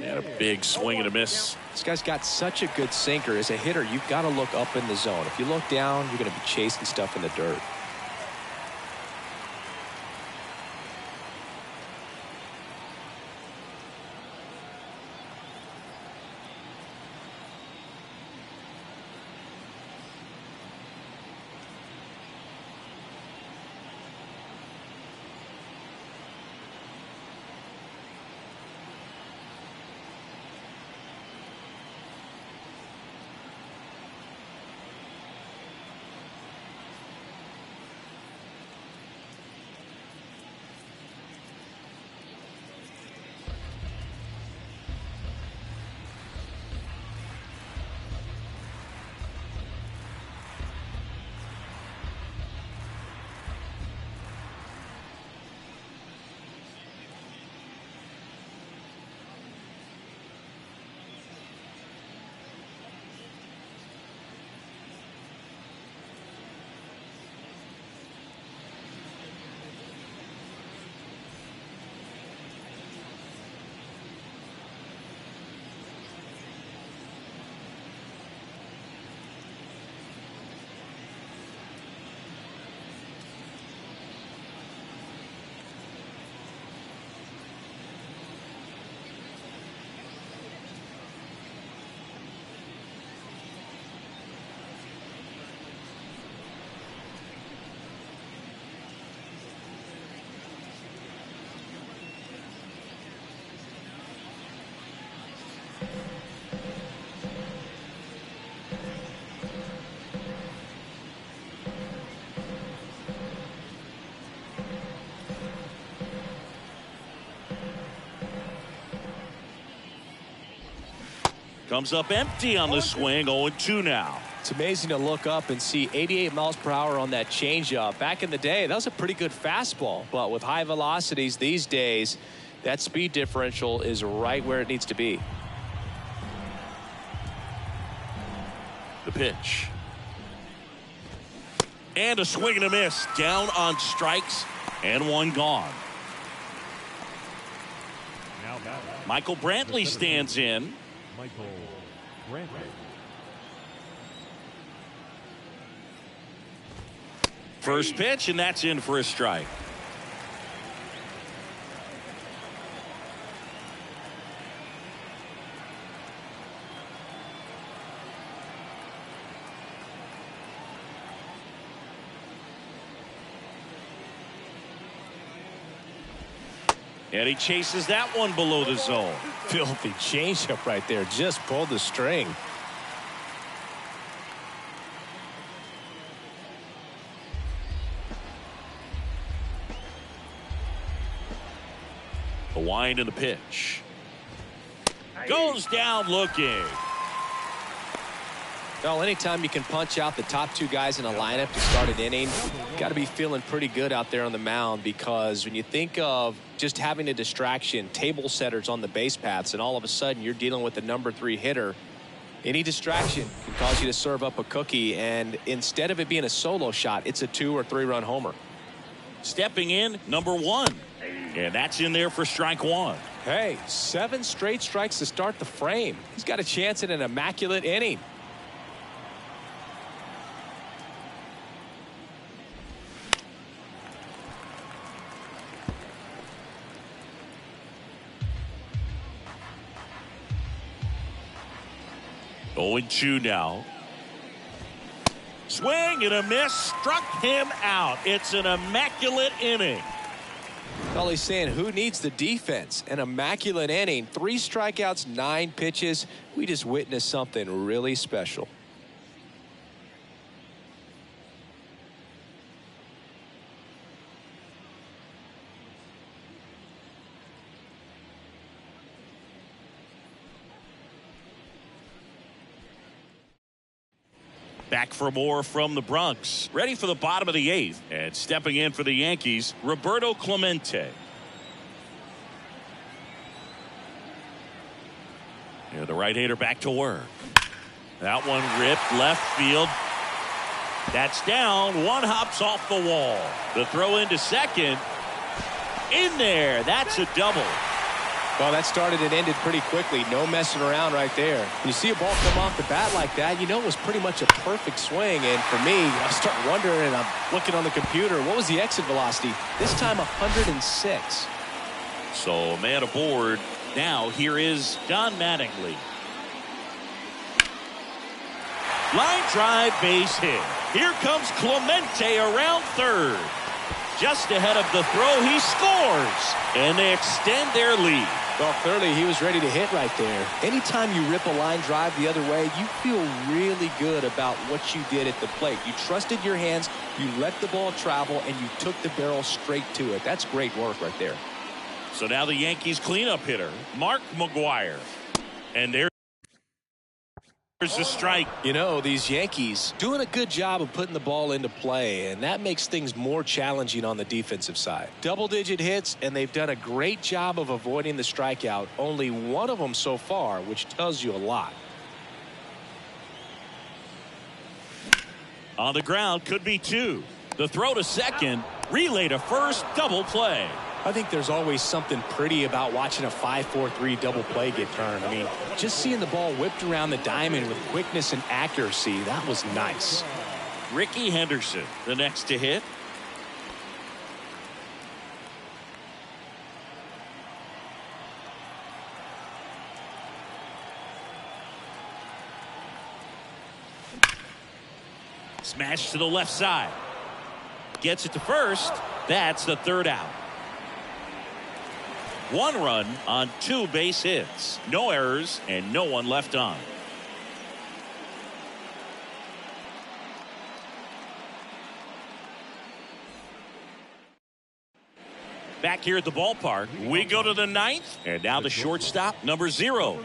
And a big swing and a miss. This guy's got such a good sinker. As a hitter, you've got to look up in the zone. If you look down, you're going to be chasing stuff in the dirt. Comes up empty on the swing, 0-2 now. It's amazing to look up and see 88 miles per hour on that changeup. Back in the day, that was a pretty good fastball. But with high velocities these days, that speed differential is right where it needs to be. The pitch. And a swing and a miss. Down on strikes, and one gone. Michael Brantley stands in. Michael Brantley. First pitch, and that's in for a strike. And he chases that one below the zone. Filthy changeup right there. Just pulled the string. The wind and the pitch. Goes down looking. Well, anytime you can punch out the top two guys in a lineup to start an inning, you got to be feeling pretty good out there on the mound, because when you think of just having a distraction, table setters on the base paths, and all of a sudden you're dealing with the #3 hitter, any distraction can cause you to serve up a cookie, and instead of it being a solo shot, it's a 2 or 3 run homer. Stepping in, number 1. And that's in there for strike 1. Hey, 7 straight strikes to start the frame. He's got a chance at an immaculate inning. Oh, 0-2 now. Swing and a miss. Struck him out. It's an immaculate inning. Well, he's saying, who needs the defense? An immaculate inning. 3 strikeouts, 9 pitches. We just witnessed something really special. Back for more from the Bronx. Ready for the bottom of the 8th. And stepping in for the Yankees, Roberto Clemente. And the right-hander back to work. That one ripped left field. That's down. One hops off the wall. The throw into second. In there. That's a double. Well, that started and ended pretty quickly. No messing around right there. When you see a ball come off the bat like that, you know it was pretty much a perfect swing. And for me, I start wondering, and I'm looking on the computer, what was the exit velocity? This time 106. So man aboard. Now here is Don Mattingly. Line drive, base hit. Here comes Clemente around third. Just ahead of the throw, he scores. And they extend their lead. Well, clearly he was ready to hit right there. Anytime you rip a line drive the other way, you feel really good about what you did at the plate. You trusted your hands, you let the ball travel, and you took the barrel straight to it. That's great work right there. So now the Yankees cleanup hitter, Mark McGwire. And there's a strike. You know, these Yankees doing a good job of putting the ball into play, and that makes things more challenging on the defensive side. Double-digit hits, and they've done a great job of avoiding the strikeout. Only one of them so far, which tells you a lot. On the ground, could be 2. The throw to second, relay to first, double play. I think there's always something pretty about watching a 5-4-3 double play get turned. I mean, just seeing the ball whipped around the diamond with quickness and accuracy, that was nice. Ricky Henderson, the next to hit. Smash to the left side. Gets it to first. That's the third out. 1 run on 2 base hits. No errors and no one left on. Back here at the ballpark, we go to the 9th. And now the shortstop, number 0.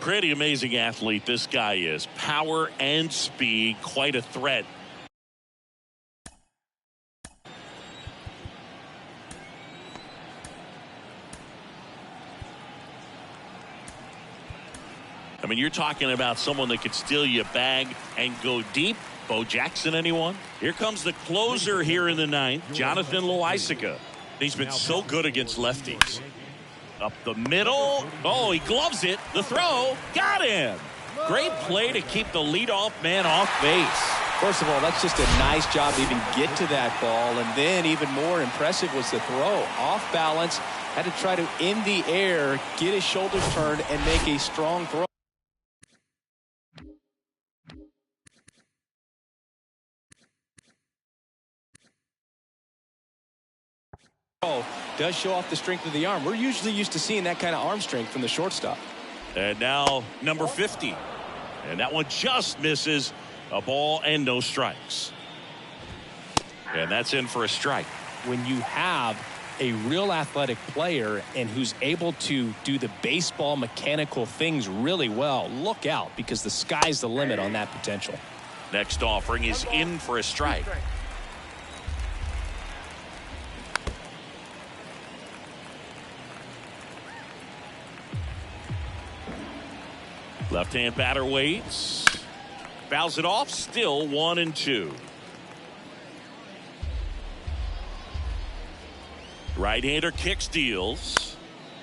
Pretty amazing athlete this guy is. Power and speed, quite a threat. I mean, you're talking about someone that could steal you a bag and go deep. Bo Jackson, anyone? Here comes the closer here in the 9th, Jonathan Loaisiga. He's been so good against lefties. Up the middle. Oh, he gloves it. The throw. Got him. Great play to keep the leadoff man off base. First of all, that's just a nice job to even get to that ball. And then even more impressive was the throw. Off balance. Had to try to, in the air, get his shoulders turned and make a strong throw. Does show off the strength of the arm. We're usually used to seeing that kind of arm strength from the shortstop. And now number 50. And that one just misses. A ball and no strikes. And that's in for a strike. When you have a real athletic player and who's able to do the baseball mechanical things really well, look out, because the sky's the limit on that potential. Next offering is in for a strike. Left-hand batter waits. Fouls it off. Still 1-2. Right-hander kicks, deals.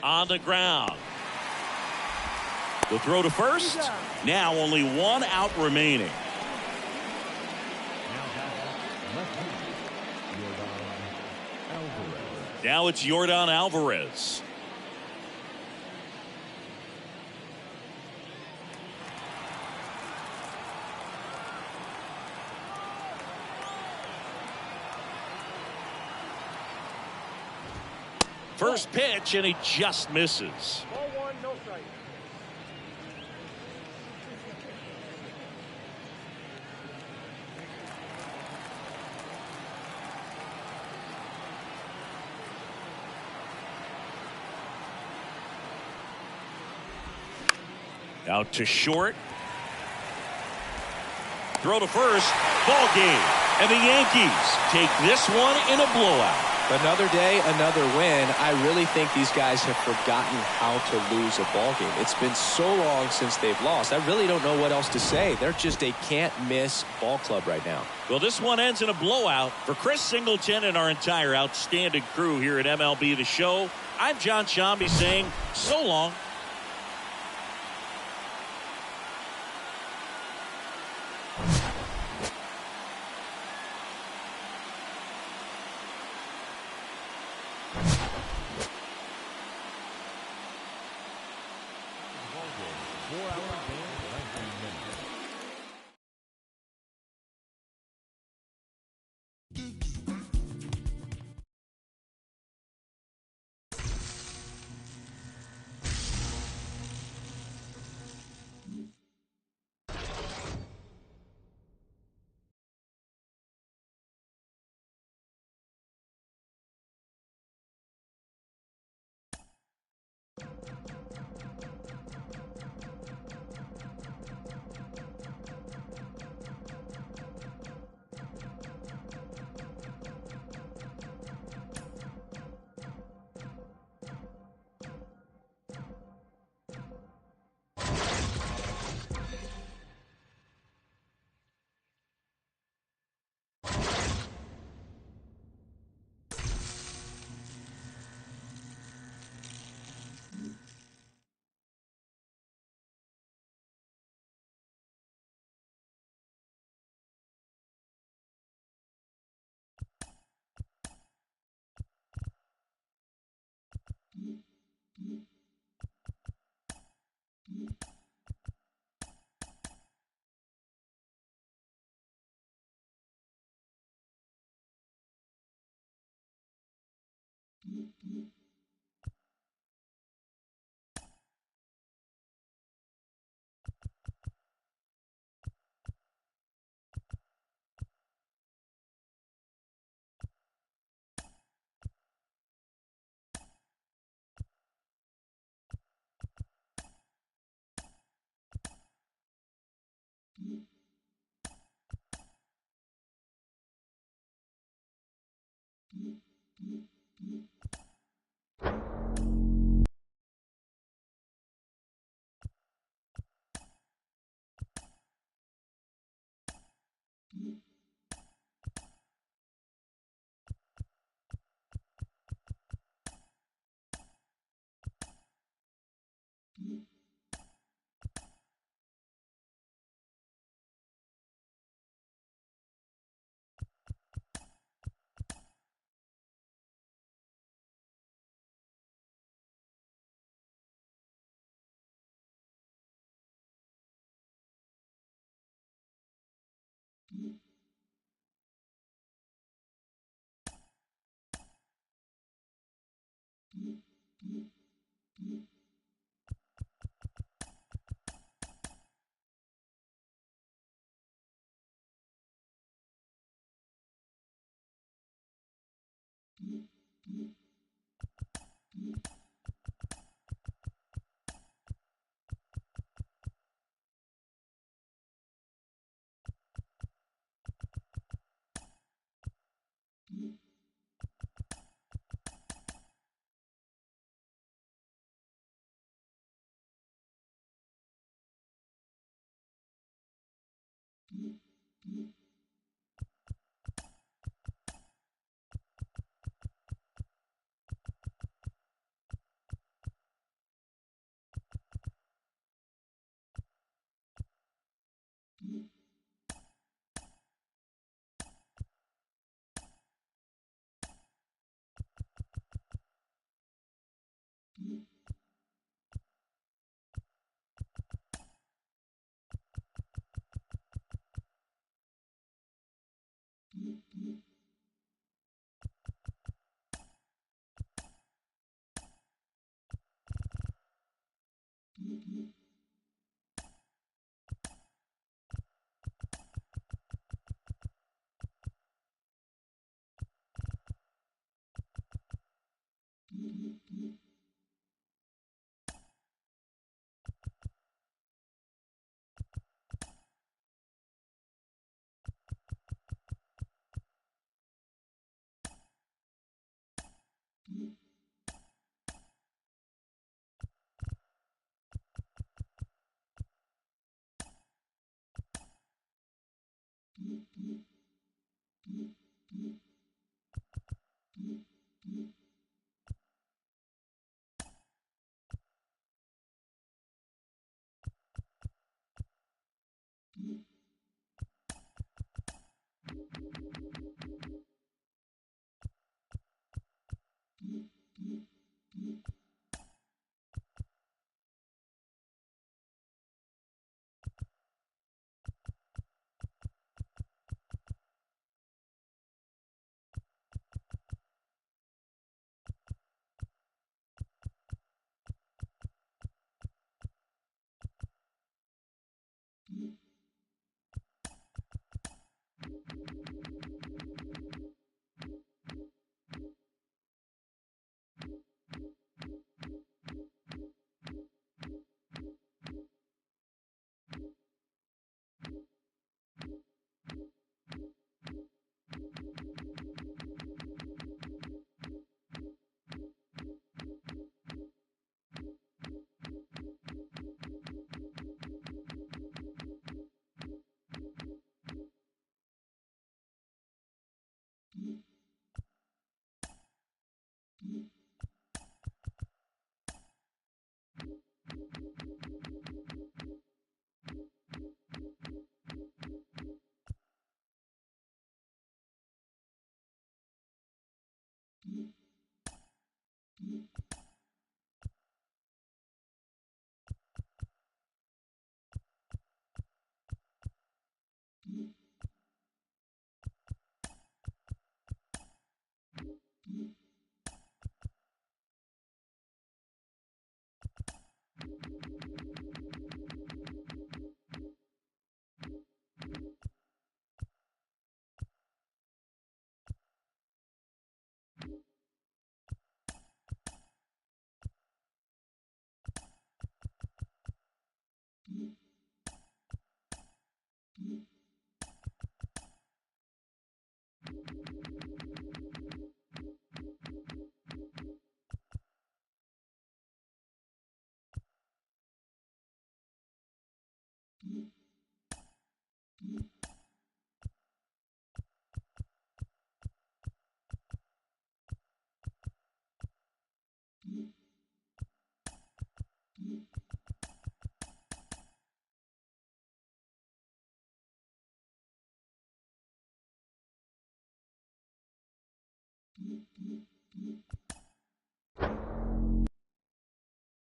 On the ground. The throw to first. Now only one out remaining. Now it's Yordan Alvarez. First pitch, and he just misses. Ball one, no strike. Out to short. Throw to first. Ball game. And the Yankees take this one in a blowout. Another day, another win. I really think these guys have forgotten how to lose a ball game. It's been so long since they've lost. I really don't know what else to say. They're just a can't-miss ball club right now. Well, this one ends in a blowout. For Chris Singleton and our entire outstanding crew here at MLB The Show, I'm John Shambi saying so long.